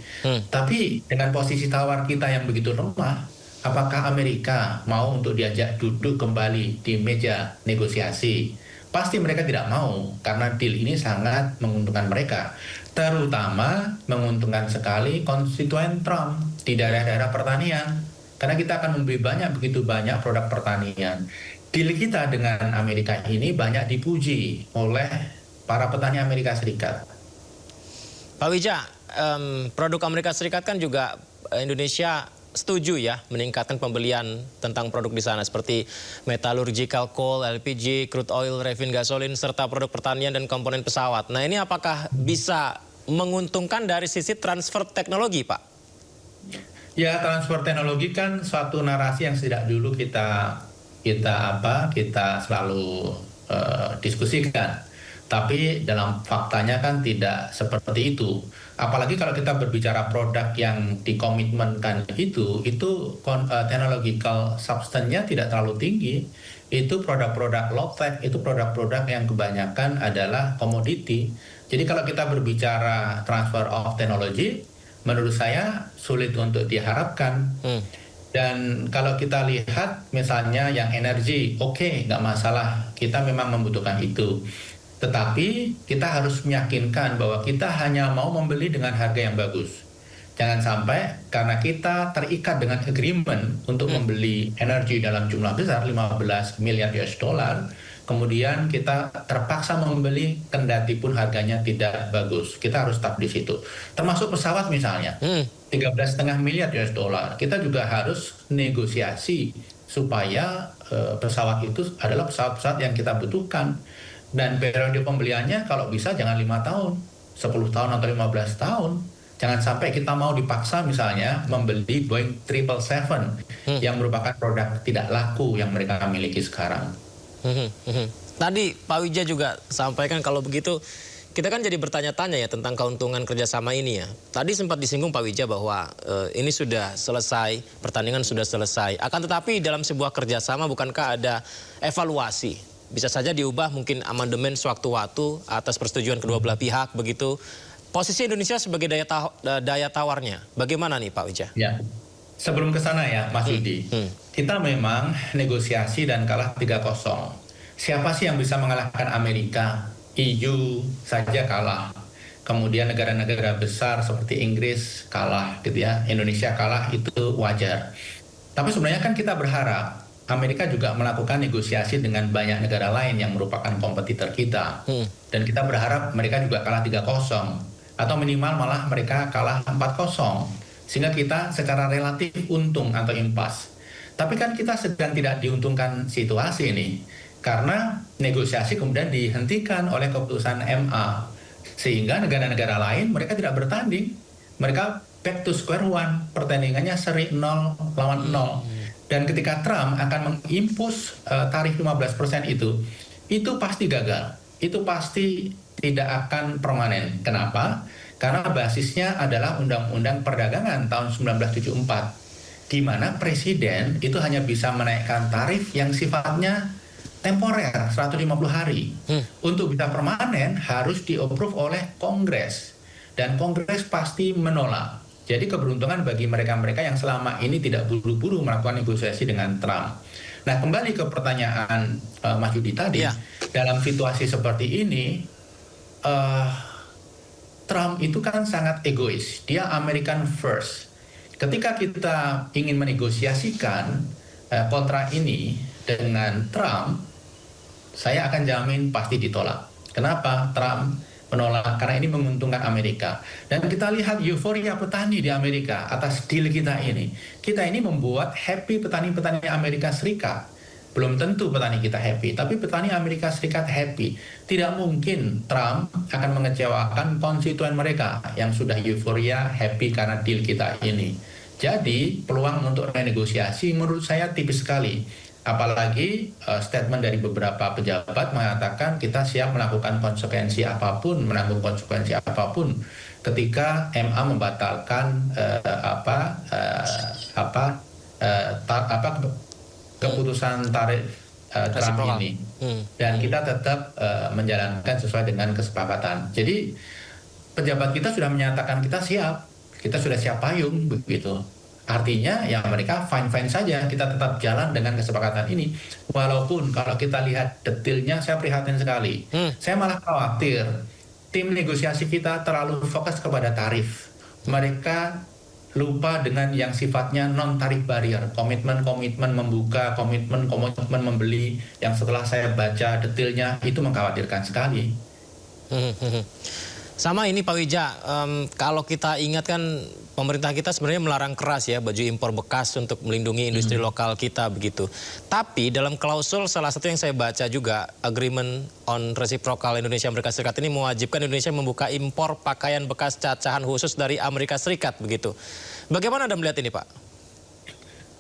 S11: tapi dengan posisi tawar kita yang begitu lemah, apakah Amerika mau untuk diajak duduk kembali di meja negosiasi? Pasti mereka tidak mau karena deal ini sangat menguntungkan mereka. Terutama menguntungkan sekali konstituen Trump di daerah-daerah pertanian. Karena kita akan membeli begitu banyak produk pertanian. Deal kita dengan Amerika ini banyak dipuji oleh para petani Amerika Serikat.
S1: Pak Wija, produk Amerika Serikat kan juga Indonesia setuju ya meningkatkan pembelian tentang produk di sana seperti metallurgical coal, LPG, crude oil, refine gasolin, serta produk pertanian dan komponen pesawat. Nah ini apakah bisa menguntungkan dari sisi transfer teknologi, Pak?
S11: Ya, transfer teknologi kan suatu narasi yang sejak dulu kita selalu diskusikan. Tapi dalam faktanya kan tidak seperti itu. Apalagi kalau kita berbicara produk yang dikomitmenkan itu technological substance-nya tidak terlalu tinggi. Itu produk-produk low-tech, itu produk-produk yang kebanyakan adalah komoditi. Jadi kalau kita berbicara transfer of technology, menurut saya sulit untuk diharapkan. Dan kalau kita lihat misalnya yang energi, oke, nggak masalah. Kita memang membutuhkan itu. Tetapi kita harus meyakinkan bahwa kita hanya mau membeli dengan harga yang bagus. Jangan sampai karena kita terikat dengan agreement untuk membeli energi dalam jumlah besar 15 miliar US dollar, kemudian kita terpaksa membeli kendati pun harganya tidak bagus. Kita harus tetap di situ. Termasuk pesawat misalnya, 13,5 miliar US dollar. Kita juga harus negosiasi supaya pesawat itu adalah pesawat-pesawat yang kita butuhkan. Dan periode pembeliannya kalau bisa jangan 5 tahun, 10 tahun atau 15 tahun. Jangan sampai kita mau dipaksa misalnya membeli Boeing 777 yang merupakan produk tidak laku yang mereka miliki sekarang.
S1: Tadi Pak Wija juga sampaikan kalau begitu kita kan jadi bertanya-tanya ya tentang keuntungan kerjasama ini ya. Tadi sempat disinggung Pak Wija bahwa ini sudah selesai, pertandingan sudah selesai. Akan tetapi dalam sebuah kerjasama bukankah ada evaluasi? Bisa saja diubah mungkin amandemen sewaktu-waktu atas persetujuan kedua belah pihak begitu. Posisi Indonesia sebagai daya tawarnya, bagaimana nih Pak Wija?
S11: Ya, sebelum ke sana ya Mas Yudi, kita memang negosiasi dan kalah 3-0. Siapa sih yang bisa mengalahkan Amerika? EU saja kalah. Kemudian negara-negara besar seperti Inggris kalah gitu ya. Indonesia kalah itu wajar. Tapi sebenarnya kan kita berharap Amerika juga melakukan negosiasi dengan banyak negara lain yang merupakan kompetitor kita. Dan kita berharap mereka juga kalah 3-0. Atau minimal malah mereka kalah 4-0. Sehingga kita secara relatif untung atau impas. Tapi kan kita sedang tidak diuntungkan situasi ini. Karena negosiasi kemudian dihentikan oleh keputusan MA. Sehingga negara-negara lain mereka tidak bertanding. Mereka back to square one. Pertandingannya seri 0 lawan 0. Dan ketika Trump akan mengimpus tarif 15% itu pasti gagal. Itu pasti tidak akan permanen. Kenapa? Karena basisnya adalah Undang-Undang Perdagangan tahun 1974. Di mana presiden itu hanya bisa menaikkan tarif yang sifatnya temporer, 150 hari. Untuk bisa permanen harus di-approve oleh Kongres. dan Kongres pasti menolak. Jadi keberuntungan bagi mereka-mereka yang selama ini tidak buru-buru melakukan negosiasi dengan Trump. Nah, kembali ke pertanyaan Mas Yudi tadi, dalam situasi seperti ini, Trump itu kan sangat egois, dia American first. Ketika kita ingin menegosiasikan kontrak ini dengan Trump, saya akan jamin pasti ditolak. Kenapa Trump menolak? Karena ini menguntungkan Amerika. Dan kita lihat euforia petani di Amerika atas deal kita ini. Kita ini membuat happy petani-petani Amerika Serikat. Belum tentu petani kita happy, tapi petani Amerika Serikat happy. Tidak mungkin Trump akan mengecewakan konstituen mereka yang sudah euforia happy karena deal kita ini. Jadi peluang untuk renegosiasi menurut saya tipis sekali. Apalagi statement dari beberapa pejabat mengatakan kita siap melakukan konsekuensi apapun, menanggung konsekuensi apapun ketika MA membatalkan keputusan tarif Trump ini, dan kita tetap menjalankan sesuai dengan kesepakatan. Jadi pejabat kita sudah menyatakan kita sudah siap payung begitu. Artinya ya mereka fine-fine saja, kita tetap jalan dengan kesepakatan ini. Walaupun kalau kita lihat detailnya saya prihatin sekali. Saya malah khawatir tim negosiasi kita terlalu fokus kepada tarif. Mereka lupa dengan yang sifatnya non-tarif barrier. Komitmen-komitmen membuka, komitmen membeli yang setelah saya baca detailnya itu mengkhawatirkan sekali.
S1: Sama ini Pak Wija, kalau kita ingat kan pemerintah kita sebenarnya melarang keras ya baju impor bekas untuk melindungi industri lokal kita begitu. Tapi dalam klausul salah satu yang saya baca juga, Agreement on Reciprocal Indonesia Amerika Serikat ini mewajibkan Indonesia membuka impor pakaian bekas cacahan khusus dari Amerika Serikat begitu. Bagaimana Anda melihat ini Pak?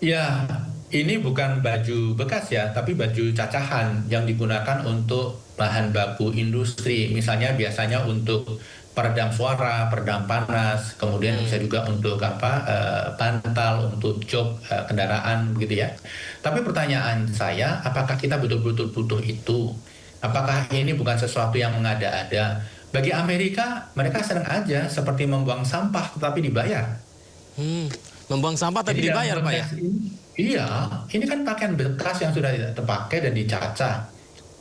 S11: Ya, ini bukan baju bekas ya, tapi baju cacahan yang digunakan untuk bahan baku industri. Misalnya biasanya untuk peredam suara, peredam panas, kemudian bisa juga untuk bantal, untuk jok kendaraan begitu ya. Tapi pertanyaan saya, apakah kita betul-betul butuh itu? Apakah ini bukan sesuatu yang mengada-ada? Bagi Amerika, mereka senang aja seperti membuang sampah tetapi dibayar.
S1: Membuang sampah tapi dibayar Pak ya?
S11: Iya, ini kan pakaian bekas yang sudah tidak terpakai dan dicacah.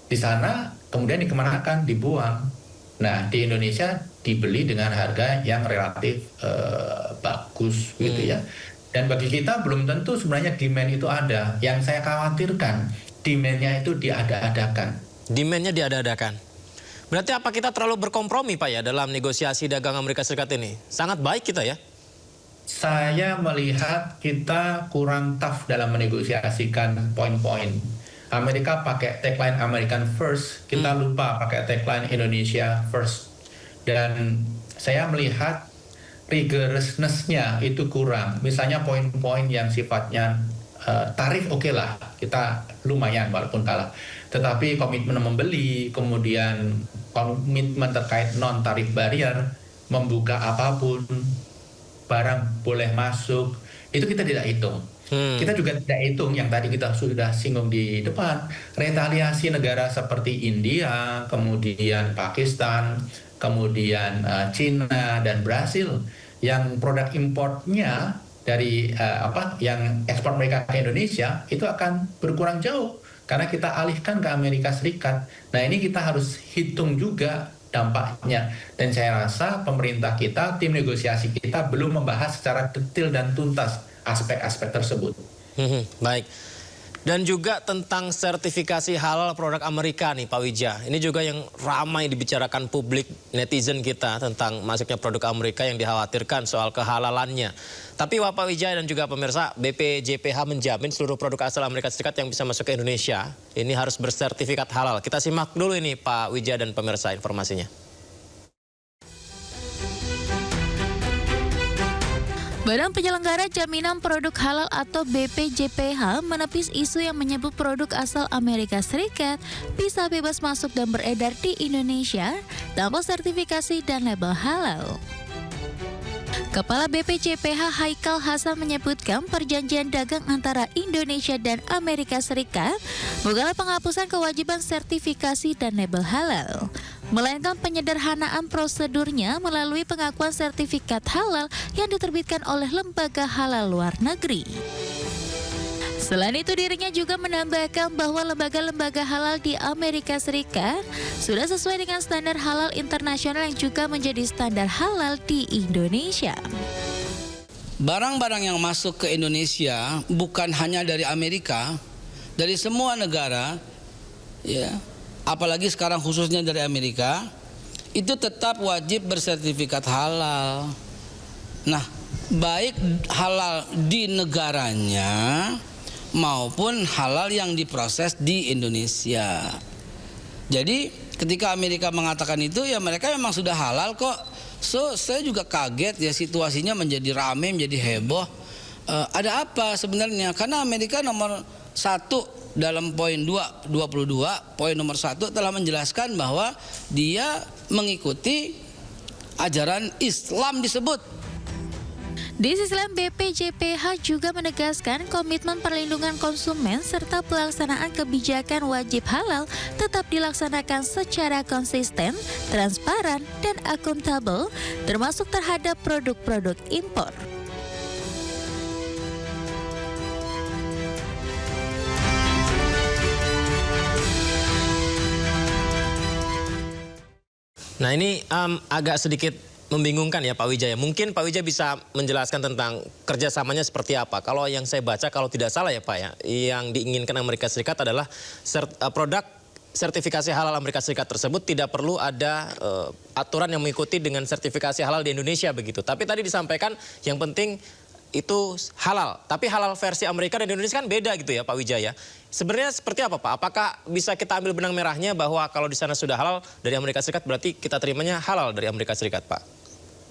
S11: Di sana kemudian dikemanakan, dibuang. Nah, di Indonesia dibeli dengan harga yang relatif bagus gitu ya. Dan bagi kita belum tentu sebenarnya demand itu ada. Yang saya khawatirkan demand-nya itu diada-adakan.
S1: Demand-nya diada-adakan. Berarti apa kita terlalu berkompromi Pak ya dalam negosiasi dagang Amerika Serikat ini? Sangat baik kita ya?
S11: Saya melihat kita kurang tough dalam menegosiasikan poin-poin. Amerika pakai tagline American First, kita lupa pakai tagline Indonesia First. Dan saya melihat rigorousness-nya itu kurang. Misalnya poin-poin yang sifatnya tarif oke lah, kita lumayan walaupun kalah. Tetapi komitmen membeli, kemudian komitmen terkait non-tarif barrier, membuka apapun, barang boleh masuk, itu kita tidak hitung. Kita juga tidak hitung yang tadi kita sudah singgung di depan, retaliasi negara seperti India, kemudian Pakistan, kemudian Cina dan Brasil yang produk importnya dari yang ekspor mereka ke Indonesia itu akan berkurang jauh karena kita alihkan ke Amerika Serikat. Nah, ini kita harus hitung juga dampaknya. Dan saya rasa pemerintah kita, tim negosiasi kita belum membahas secara detail dan tuntas aspek-aspek tersebut.
S1: Baik. Dan juga tentang sertifikasi halal produk Amerika nih Pak Wija. Ini juga yang ramai dibicarakan publik, netizen kita tentang masuknya produk Amerika yang dikhawatirkan soal kehalalannya. Tapi Pak Wija dan juga pemirsa, BPJPH menjamin seluruh produk asal Amerika Serikat yang bisa masuk ke Indonesia ini harus bersertifikat halal. Kita simak dulu ini Pak Wija dan pemirsa informasinya.
S4: Badan Penyelenggara Jaminan Produk Halal atau BPJPH menepis isu yang menyebut produk asal Amerika Serikat bisa bebas masuk dan beredar di Indonesia tanpa sertifikasi dan label halal. Kepala BPJPH Haikal Hasan menyebutkan perjanjian dagang antara Indonesia dan Amerika Serikat bukanlah penghapusan kewajiban sertifikasi dan label halal. melainkan penyederhanaan prosedurnya melalui pengakuan sertifikat halal yang diterbitkan oleh lembaga halal luar negeri. Selain itu, dirinya juga menambahkan bahwa lembaga-lembaga halal di Amerika Serikat sudah sesuai dengan standar halal internasional yang juga menjadi standar halal di Indonesia.
S12: Barang-barang yang masuk ke Indonesia bukan hanya dari Amerika, dari semua negara, ya, apalagi sekarang khususnya dari Amerika, itu tetap wajib bersertifikat halal. Nah, baik halal di negaranya maupun halal yang diproses di Indonesia. Jadi ketika Amerika mengatakan itu, ya mereka memang sudah halal kok. So saya juga kaget ya, situasinya menjadi rame, menjadi heboh. Ada apa sebenarnya? Karena Amerika nomor 1 dalam poin 22, poin nomor 1 telah menjelaskan bahwa dia mengikuti ajaran Islam disebut.
S4: Di sisi lain, BPJPH juga menegaskan komitmen perlindungan konsumen serta pelaksanaan kebijakan wajib halal tetap dilaksanakan secara konsisten, transparan, dan akuntabel, termasuk terhadap produk-produk impor.
S1: Nah ini agak sedikit membingungkan ya Pak Wijaya. Mungkin Pak Wijaya bisa menjelaskan tentang kerjasamanya seperti apa. Kalau yang saya baca, kalau tidak salah ya Pak ya, yang diinginkan Amerika Serikat adalah produk sertifikasi halal Amerika Serikat tersebut tidak perlu ada aturan yang mengikuti dengan sertifikasi halal di Indonesia begitu. Tapi tadi disampaikan yang penting itu halal. Tapi halal versi Amerika dan Indonesia kan beda gitu ya Pak Wijaya. Sebenarnya seperti apa Pak? Apakah bisa kita ambil benang merahnya bahwa kalau di sana sudah halal dari Amerika Serikat berarti kita terimanya halal dari Amerika Serikat Pak?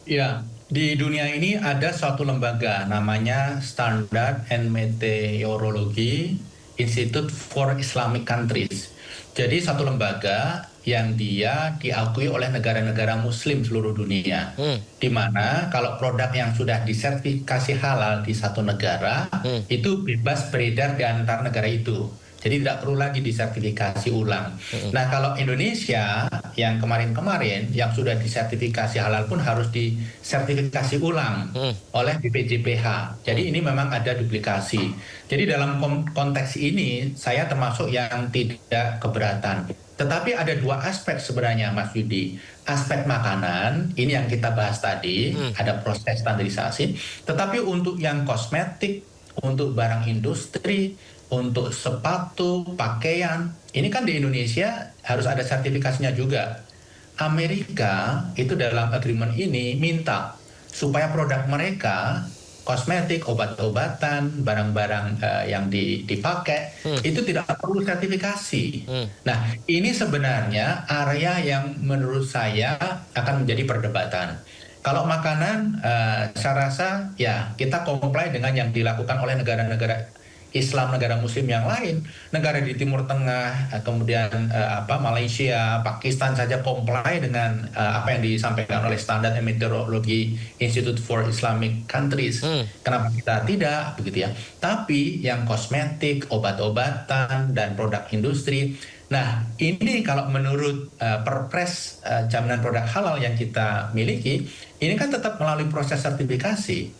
S11: Ya, di dunia ini ada suatu lembaga namanya Standard and Meteorology Institute for Islamic Countries. Jadi satu lembaga yang dia diakui oleh negara-negara muslim seluruh dunia. Di mana kalau produk yang sudah disertifikasi halal di satu negara, itu bebas beredar di antara negara itu. Jadi tidak perlu lagi disertifikasi ulang. Nah kalau Indonesia yang kemarin-kemarin yang sudah disertifikasi halal pun harus disertifikasi ulang oleh BPJPH. Jadi ini memang ada duplikasi. Jadi dalam konteks ini saya termasuk yang tidak keberatan. Tetapi ada dua aspek sebenarnya Mas Yudi. Aspek makanan, ini yang kita bahas tadi, ada proses standarisasi. Tetapi untuk yang kosmetik, untuk barang industri, untuk sepatu, pakaian, ini kan di Indonesia harus ada sertifikasinya juga. Amerika itu dalam agreement ini minta supaya produk mereka, kosmetik, obat-obatan, barang-barang yang dipakai, itu tidak perlu sertifikasi. Nah, ini sebenarnya area yang menurut saya akan menjadi perdebatan. Kalau makanan, saya rasa ya kita comply dengan yang dilakukan oleh negara-negara Islam, negara muslim yang lain, negara di Timur Tengah, kemudian Malaysia, Pakistan saja comply dengan apa yang disampaikan oleh Standard and Meteorology Institute for Islamic Countries. Kenapa kita tidak, begitu ya? Tapi yang kosmetik, obat-obatan, dan produk industri, nah ini kalau menurut Perpres jaminan produk halal yang kita miliki, ini kan tetap melalui proses sertifikasi.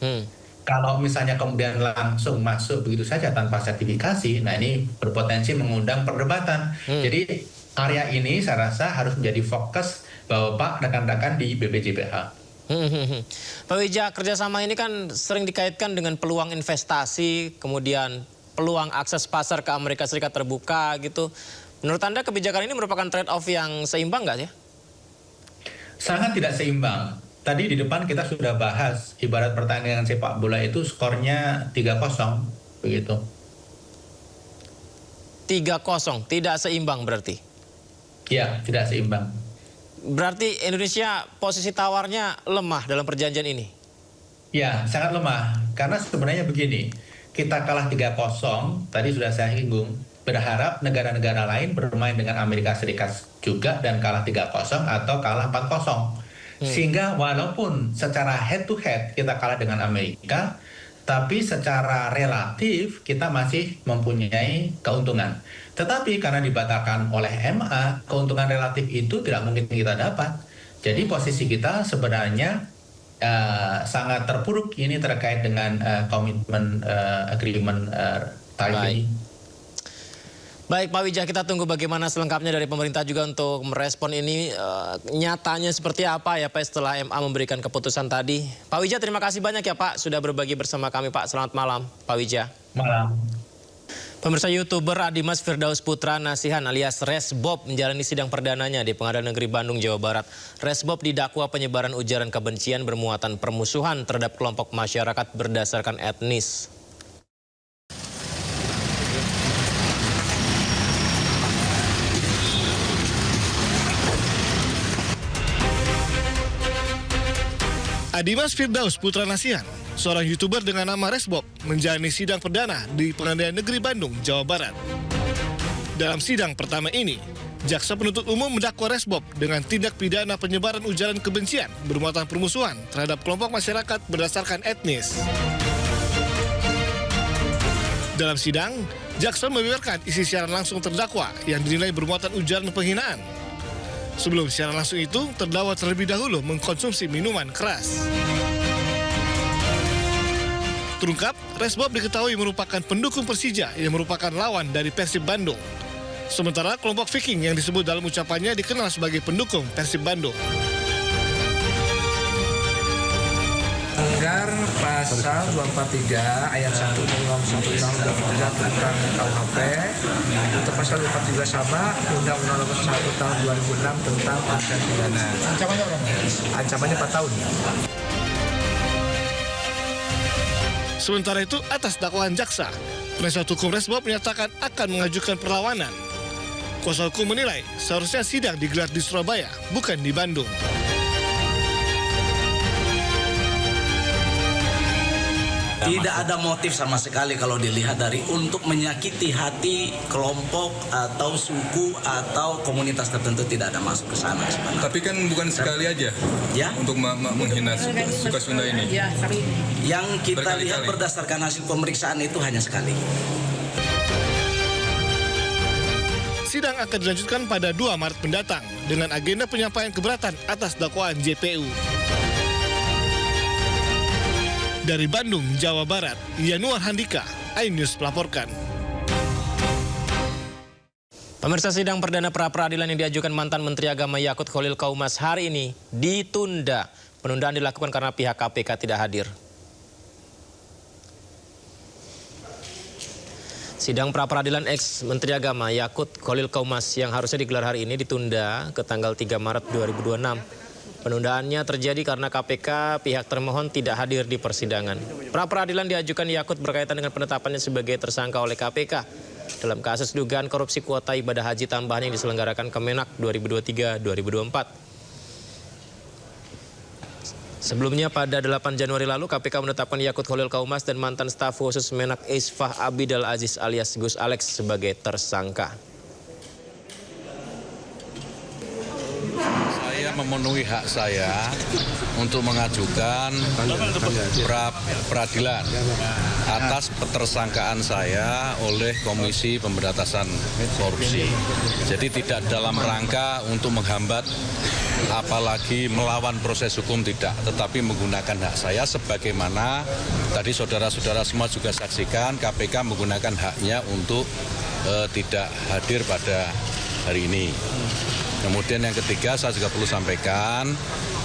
S11: Kalau misalnya kemudian langsung masuk begitu saja tanpa sertifikasi, nah ini berpotensi mengundang perdebatan. Jadi area ini saya rasa harus menjadi fokus Bapak rekan-rekan di BPJPH.
S1: Pak Wijaya, kerjasama ini kan sering dikaitkan dengan peluang investasi, kemudian peluang akses pasar ke Amerika Serikat terbuka gitu. Menurut Anda kebijakan ini merupakan trade-off yang seimbang nggak ya?
S11: Sangat tidak seimbang. Tadi di depan kita sudah bahas, ibarat pertandingan sepak bola itu skornya 3-0, begitu.
S1: 3-0, tidak seimbang berarti?
S11: Ya, tidak seimbang.
S1: Berarti Indonesia posisi tawarnya lemah dalam perjanjian ini?
S11: Ya, sangat lemah. Karena sebenarnya begini, kita kalah 3-0, tadi sudah saya singgung, berharap negara-negara lain bermain dengan Amerika Serikat juga dan kalah 3-0 atau kalah 4-0. Sehingga walaupun secara head to head kita kalah dengan Amerika, tapi secara relatif kita masih mempunyai keuntungan. Tetapi karena dibatalkan oleh MA, keuntungan relatif itu tidak mungkin kita dapat. Jadi posisi kita sebenarnya sangat terpuruk ini terkait dengan komitmen agreement tarif ini.
S1: Baik Pak Wijah, kita tunggu bagaimana selengkapnya dari pemerintah juga untuk merespon ini nyatanya seperti apa ya Pak setelah MA memberikan keputusan tadi. Pak Wijah, terima kasih banyak ya Pak sudah berbagi bersama kami Pak. Selamat malam Pak Wijah.
S11: Malam.
S1: Pemirsa, YouTuber Adimas Firdaus Putra Nasihan alias Resbob menjalani sidang perdananya di Pengadilan Negeri Bandung, Jawa Barat. Resbob didakwa penyebaran ujaran kebencian bermuatan permusuhan terhadap kelompok masyarakat berdasarkan etnis.
S10: Adimas Firdaus Putra Nasihan, seorang YouTuber dengan nama Resbob, menjalani sidang perdana di Pengadilan Negeri Bandung, Jawa Barat. Dalam sidang pertama ini, jaksa penuntut umum mendakwa Resbob dengan tindak pidana penyebaran ujaran kebencian bermuatan permusuhan terhadap kelompok masyarakat berdasarkan etnis. Dalam sidang, jaksa membeberkan isi siaran langsung terdakwa yang dinilai bermuatan ujaran penghinaan. Sebelum siaran langsung itu, terdakwa terlebih dahulu mengkonsumsi minuman keras. Terungkap, Resbob diketahui merupakan pendukung Persija yang merupakan lawan dari Persib Bandung. Sementara kelompok Viking yang disebut dalam ucapannya dikenal sebagai pendukung Persib Bandung.
S13: Melanggar pasal 243 ayat 1 Undang-Undang 1 tentang KUHP, untuk pasal 4 juga sama Undang-Undang 1 tahun 2006 tentang tindak pidana. Ancamannya berapa? Ancamannya 4 tahun.
S10: Sementara itu, atas dakwaan jaksa, penasihat hukum Resbob menyatakan akan mengajukan perlawanan. Kuasa hukum menilai seharusnya sidang digelar di Surabaya, bukan di Bandung.
S14: Tidak ada motif sama sekali kalau dilihat dari untuk menyakiti hati kelompok atau suku atau komunitas tertentu, tidak ada masuk ke sana sebenarnya.
S15: Tapi kan bukan sekali aja
S14: ya?
S15: Untuk menghina suka Sunda ini.
S14: Yang kita lihat berdasarkan hasil pemeriksaan itu hanya sekali.
S10: Sidang akan dilanjutkan pada 2 Maret mendatang dengan agenda penyampaian keberatan atas dakwaan JPU. Dari Bandung, Jawa Barat, Yanuar Handika, iNews melaporkan.
S1: Pemirsa, sidang perdana pra-peradilan yang diajukan mantan Menteri Agama Yakut Khalil Qaumas hari ini ditunda. Penundaan dilakukan karena pihak KPK tidak hadir. Sidang pra-peradilan ex-Menteri Agama Yakut Khalil Qaumas yang harusnya digelar hari ini ditunda ke tanggal 3 Maret 2026. Penundaannya terjadi karena KPK pihak termohon tidak hadir di persidangan. Pra-peradilan diajukan Yakut berkaitan dengan penetapannya sebagai tersangka oleh KPK dalam kasus dugaan korupsi kuota ibadah haji tambahan yang diselenggarakan Kemenak 2023-2024. Sebelumnya pada 8 Januari lalu KPK menetapkan Yakut Khalil Qaumas dan mantan staf khusus Menak Isfah Abidal Aziz alias Gus Alex sebagai tersangka.
S16: Memenuhi hak saya untuk mengajukan pra-peradilan atas ketersangkaan saya oleh Komisi Pemberantasan Korupsi. Jadi tidak dalam rangka untuk menghambat apalagi melawan proses hukum, tidak, tetapi menggunakan hak saya sebagaimana tadi saudara-saudara semua juga saksikan KPK menggunakan haknya untuk tidak hadir pada hari ini. Kemudian yang ketiga, saya juga perlu sampaikan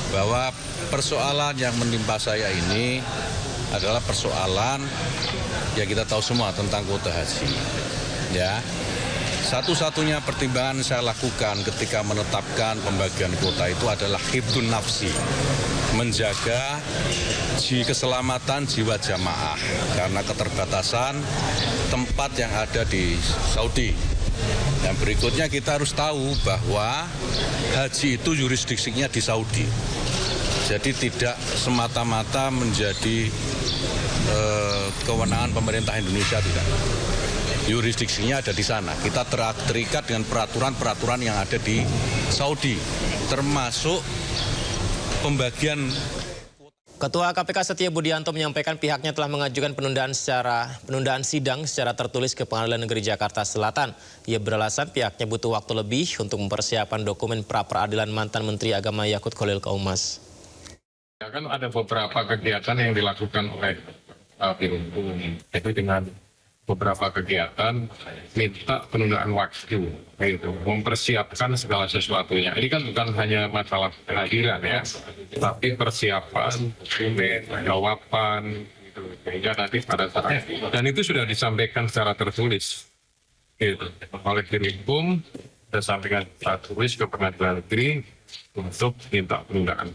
S16: bahwa persoalan yang menimpa saya ini adalah persoalan yang kita tahu semua tentang kuota haji. Ya, satu-satunya pertimbangan saya lakukan ketika menetapkan pembagian kuota itu adalah hifdzun nafsi, menjaga keselamatan jiwa jamaah karena keterbatasan tempat yang ada di Saudi. Dan berikutnya kita harus tahu bahwa haji itu jurisdiksinya di Saudi. Jadi tidak semata-mata menjadi kewenangan pemerintah Indonesia, tidak. Jurisdiksinya ada di sana. Kita terikat dengan peraturan-peraturan yang ada di Saudi, termasuk pembagian.
S1: Ketua KPK Setia Budianto menyampaikan pihaknya telah mengajukan penundaan sidang secara tertulis ke Pengadilan Negeri Jakarta Selatan. Ia beralasan pihaknya butuh waktu lebih untuk mempersiapkan dokumen pra-peradilan mantan Menteri Agama Yakut Khalil Qaumas.
S6: Ya kan ada beberapa kegiatan yang dilakukan oleh Birunkum, itu dengan beberapa kegiatan minta penundaan waktu, gitu, mempersiapkan segala sesuatunya. Ini kan bukan hanya masalah kehadiran ya, tapi persiapan, dokumen, jawaban, gitu, sehingga nanti pada saat dan itu sudah disampaikan secara tertulis, gitu, oleh Birunkum, sudah sampaikan secara tertulis ke Pengadilan Negeri untuk minta penundaan.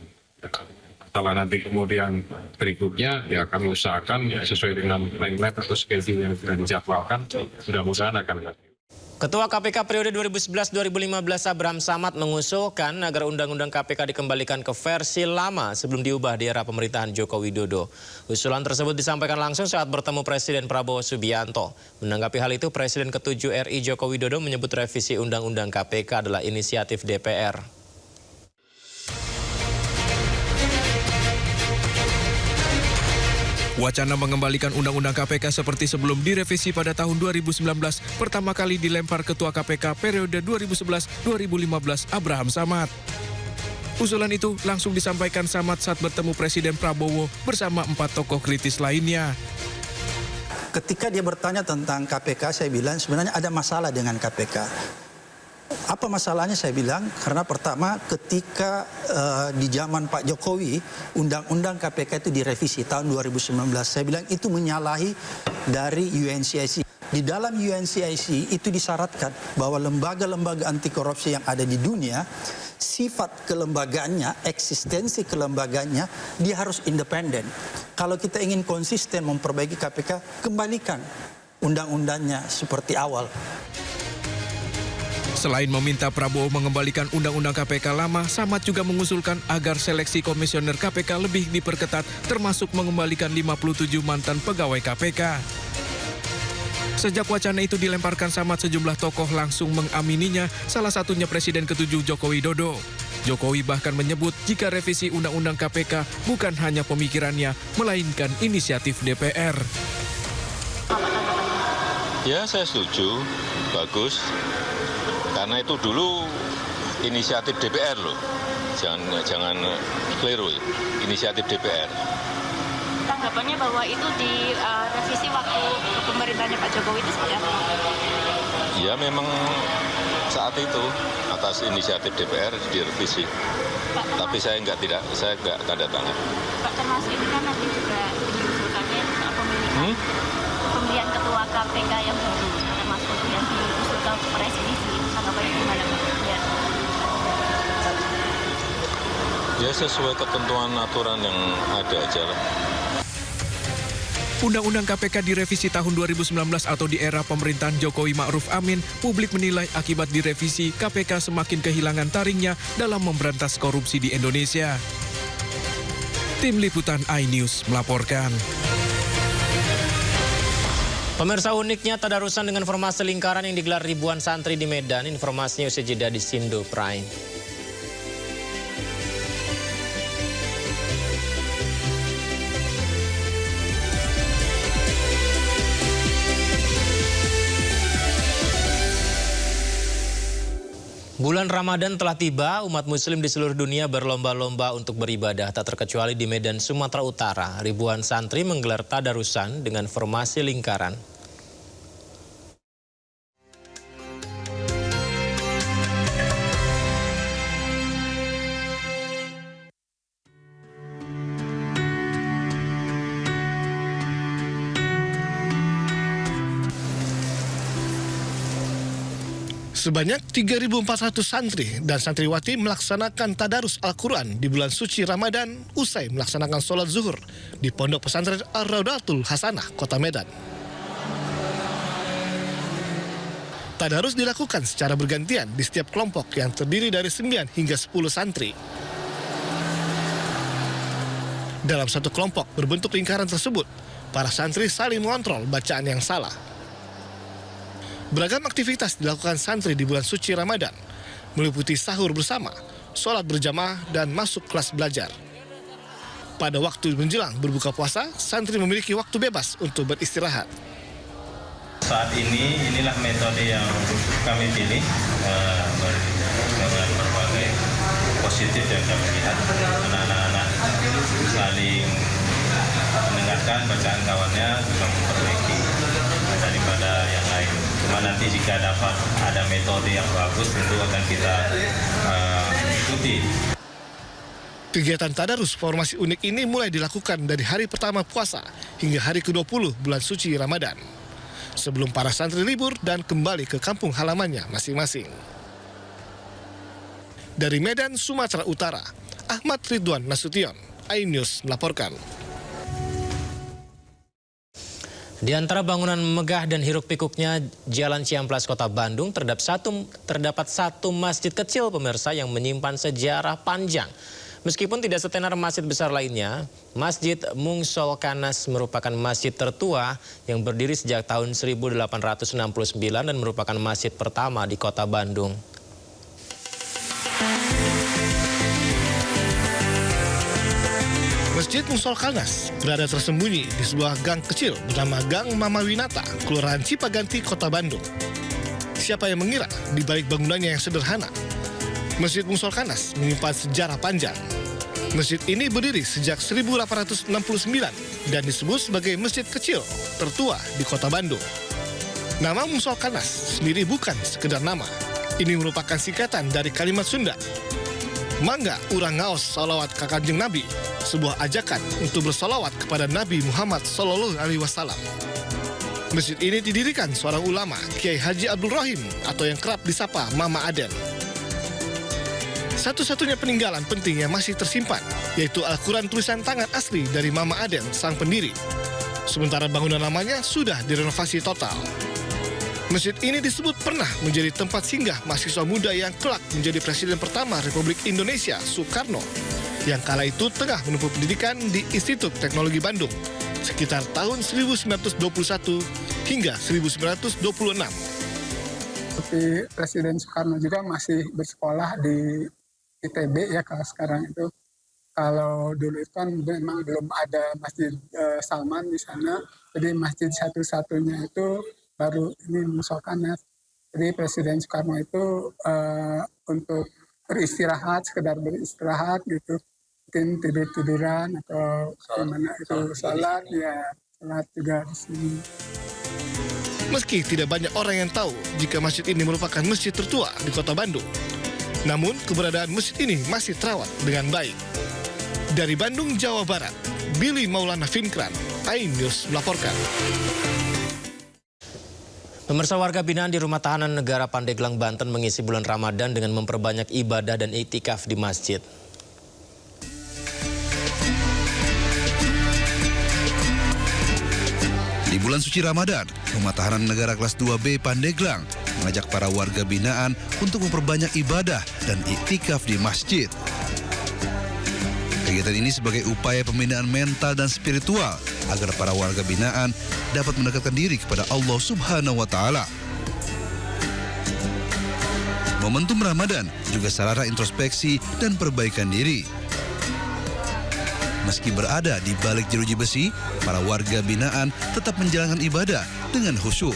S6: Setelah nanti kemudian berikutnya ya kami usahakan ya, sesuai dengan timeline atau schedule yang sudah dijadwalkan, mudah-mudahan akan.
S1: Ketua KPK periode 2011-2015 Abraham Samad mengusulkan agar Undang-Undang KPK dikembalikan ke versi lama sebelum diubah di era pemerintahan Joko Widodo. Usulan tersebut disampaikan langsung saat bertemu Presiden Prabowo Subianto. Menanggapi hal itu, Presiden ke-7 RI Joko Widodo menyebut revisi Undang-Undang KPK adalah inisiatif DPR.
S17: Wacana mengembalikan Undang-Undang KPK seperti sebelum direvisi pada tahun 2019 pertama kali dilempar Ketua KPK periode 2011-2015 Abraham Samad. Usulan itu langsung disampaikan Samad saat bertemu Presiden Prabowo bersama 4 tokoh kritis lainnya.
S18: Ketika dia bertanya tentang KPK, saya bilang sebenarnya ada masalah dengan KPK. Apa masalahnya saya bilang? Karena pertama ketika di zaman Pak Jokowi Undang-Undang KPK itu direvisi tahun 2019. Saya bilang itu menyalahi dari UNCIC. Di dalam UNCIC itu disyaratkan bahwa lembaga-lembaga anti korupsi yang ada di dunia, sifat kelembagaannya, eksistensi kelembagaannya, dia harus independen. Kalau kita ingin konsisten memperbaiki KPK, kembalikan undang-undangnya seperti awal.
S17: Selain meminta Prabowo mengembalikan Undang-Undang KPK lama, Samad juga mengusulkan agar seleksi komisioner KPK lebih diperketat, termasuk mengembalikan 57 mantan pegawai KPK. Sejak wacana itu dilemparkan Samad, sejumlah tokoh langsung mengamininya, salah satunya Presiden ke-7 Joko Widodo. Jokowi bahkan menyebut jika revisi Undang-Undang KPK bukan hanya pemikirannya, melainkan inisiatif DPR.
S16: Ya, saya setuju, bagus. Karena itu dulu inisiatif DPR loh, jangan keliru, inisiatif DPR.
S19: Tanggapannya bahwa itu di revisi waktu pemerintahnya Pak Jokowi itu seperti apa?
S16: Ya memang saat itu atas inisiatif DPR direvisi. Pak, tapi saya nggak tanda tangan.
S19: Pak, termasuk itu kan nanti juga diusulkannya soal pemilihan ketua KPK yang baru, termasuk yang diusulkan presiden.
S16: Ya sesuai ketentuan aturan yang ada aja lah.
S17: Undang-Undang KPK direvisi tahun 2019 atau di era pemerintahan Jokowi Ma'ruf Amin, publik menilai akibat direvisi KPK semakin kehilangan taringnya dalam memberantas korupsi di Indonesia. Tim Liputan iNews melaporkan.
S1: Pemirsa, uniknya tadarusan dengan formasi lingkaran yang digelar ribuan santri di Medan. Informasinya usai jeda di Sindo Prime. Bulan Ramadan telah tiba, umat muslim di seluruh dunia berlomba-lomba untuk beribadah, tak terkecuali di Medan, Sumatera Utara. Ribuan santri menggelar tadarusan dengan formasi lingkaran.
S10: Sebanyak 3.400 santri dan santriwati melaksanakan tadarus Al-Quran di bulan suci Ramadan usai melaksanakan sholat zuhur di Pondok Pesantren Ar-Raudatul Hasanah, Kota Medan. Tadarus dilakukan secara bergantian di setiap kelompok yang terdiri dari 9 hingga 10 santri. Dalam satu kelompok berbentuk lingkaran tersebut, para santri saling mengontrol bacaan yang salah. Beragam aktivitas dilakukan santri di bulan suci Ramadan, meliputi sahur bersama, sholat berjamaah, dan masuk kelas belajar. Pada waktu menjelang berbuka puasa, santri memiliki waktu bebas untuk beristirahat.
S2: Saat ini, inilah metode yang kami pilih dengan berbagai positif yang kami lihat. Anak-anak saling mendengarkan bacaan kawannya, juga memperbaiki daripada yang lain. Cuma nanti jika dapat ada metode yang bagus, tentu akan kita ikuti.
S10: Kegiatan tadarus formasi unik ini mulai dilakukan dari hari pertama puasa hingga hari ke-20 bulan suci Ramadan, sebelum para santri libur dan kembali ke kampung halamannya masing-masing. Dari Medan, Sumatera Utara, Ahmad Ridwan Nasution, iNews melaporkan.
S1: Di antara bangunan megah dan hiruk-pikuknya Jalan Ciamplas, Kota Bandung, terdapat satu masjid kecil pemirsa yang menyimpan sejarah panjang. Meskipun tidak setenar masjid besar lainnya, Masjid Mungshol Kanas merupakan masjid tertua yang berdiri sejak tahun 1869 dan merupakan masjid pertama di Kota Bandung.
S10: Masjid Mungshol Kanas berada tersembunyi di sebuah gang kecil bernama Gang Mama Winata, Kelurahan Cipaganti, Kota Bandung. Siapa yang mengira di balik bangunannya yang sederhana, Masjid Mungshol Kanas menyimpan sejarah panjang. Masjid ini berdiri sejak 1869 dan disebut sebagai masjid kecil tertua di Kota Bandung. Nama Mungshol Kanas sendiri bukan sekedar nama. Ini merupakan singkatan dari kalimat Sunda, Mangga urang ngaos salawat ka Kanjeng Nabi, sebuah ajakan untuk bersalawat kepada Nabi Muhammad SAW. Masjid ini didirikan seorang ulama, Kiai Haji Abdul Rahim, atau yang kerap disapa Mama Aden. Satu-satunya peninggalan penting yang masih tersimpan, yaitu Al-Quran tulisan tangan asli dari Mama Aden, sang pendiri. Sementara bangunan lamanya sudah direnovasi total. Masjid ini disebut pernah menjadi tempat singgah mahasiswa muda yang kelak menjadi Presiden pertama Republik Indonesia, Soekarno, yang kala itu tengah menempuh pendidikan di Institut Teknologi Bandung, sekitar tahun 1921 hingga 1926.
S20: Seperti Presiden Soekarno juga masih bersekolah di ITB ya, kalau sekarang itu. Kalau dulu itu kan memang belum ada Masjid Salman di sana, jadi masjid satu-satunya itu baru ini Mungshol Kanas. Jadi Presiden Soekarno itu untuk beristirahat, sekedar beristirahat gitu, mungkin tidur-tiduran atau gimana itu sholat, ya sholat juga di sini.
S10: Meski tidak banyak orang yang tahu jika masjid ini merupakan masjid tertua di Kota Bandung, namun keberadaan masjid ini masih terawat dengan baik. Dari Bandung, Jawa Barat, Billy Maulana Finkran, iNews melaporkan.
S1: Pemirsa, warga binaan di Rumah Tahanan Negara Pandeglang, Banten mengisi bulan Ramadan dengan memperbanyak ibadah dan iktikaf di masjid.
S3: Di bulan suci Ramadan, Rumah Tahanan Negara Kelas 2B Pandeglang mengajak para warga binaan untuk memperbanyak ibadah dan iktikaf di masjid. Kegiatan ini sebagai upaya pembinaan mental dan spiritual agar para warga binaan dapat mendekatkan diri kepada Allah Subhanahu wa Ta'ala. Momentum Ramadan juga sarana introspeksi dan perbaikan diri. Meski berada di balik jeruji besi, para warga binaan tetap menjalankan ibadah dengan khusyuk.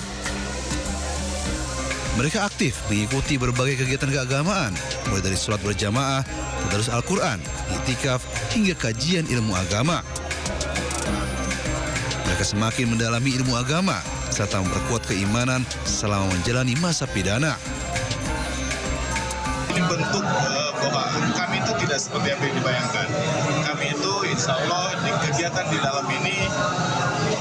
S3: Mereka aktif mengikuti berbagai kegiatan keagamaan, mulai dari sholat berjamaah, tadarus Al-Quran, iktikaf, hingga kajian ilmu agama. Mereka semakin mendalami ilmu agama, serta memperkuat keimanan selama menjalani masa pidana.
S21: Ini bentuk bahwa kami itu tidak seperti apa yang dibayangkan. Kami itu insya Allah di kegiatan di dalam ini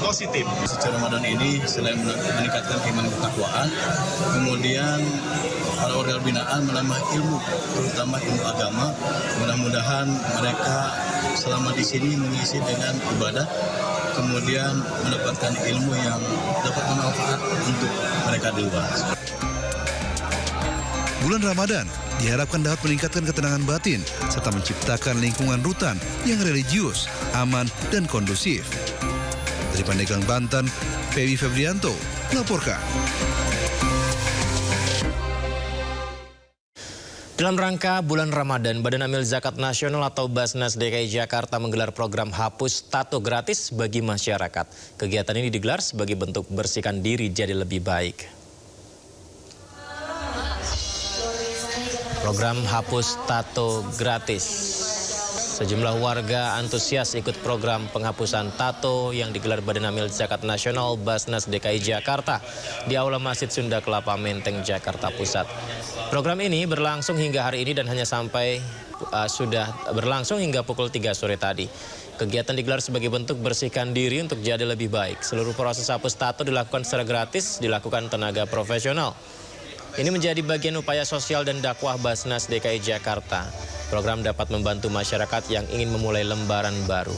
S21: positif.
S23: Secara Ramadan ini selain meningkatkan iman ketakwaan, kemudian para warga binaan menambah ilmu, terutama ilmu agama. Mudah-mudahan mereka selama di sini mengisi dengan ibadah, kemudian mendapatkan ilmu yang dapat bermanfaat untuk mereka di luar.
S3: Bulan Ramadan diharapkan dapat meningkatkan ketenangan batin serta menciptakan lingkungan rutan yang religius, aman, dan kondusif. Dari Pandeglang, Banten, Pewi Febrianto melaporkan.
S1: Dalam rangka bulan Ramadan, Badan Amil Zakat Nasional atau Basnas DKI Jakarta menggelar program hapus tato gratis bagi masyarakat. Kegiatan ini digelar sebagai bentuk bersihkan diri jadi lebih baik. Program hapus tato gratis. Sejumlah warga antusias ikut program penghapusan tato yang digelar Badan Amil Zakat Nasional Basnas DKI Jakarta di Aula Masjid Sunda Kelapa Menteng, Jakarta Pusat. Program ini berlangsung hingga hari ini dan hanya sudah berlangsung hingga pukul 3 sore tadi. Kegiatan digelar sebagai bentuk bersihkan diri untuk jadi lebih baik. Seluruh proses hapus tato dilakukan secara gratis, dilakukan tenaga profesional. Ini menjadi bagian upaya sosial dan dakwah Basnas DKI Jakarta. Program dapat membantu masyarakat yang ingin memulai lembaran baru.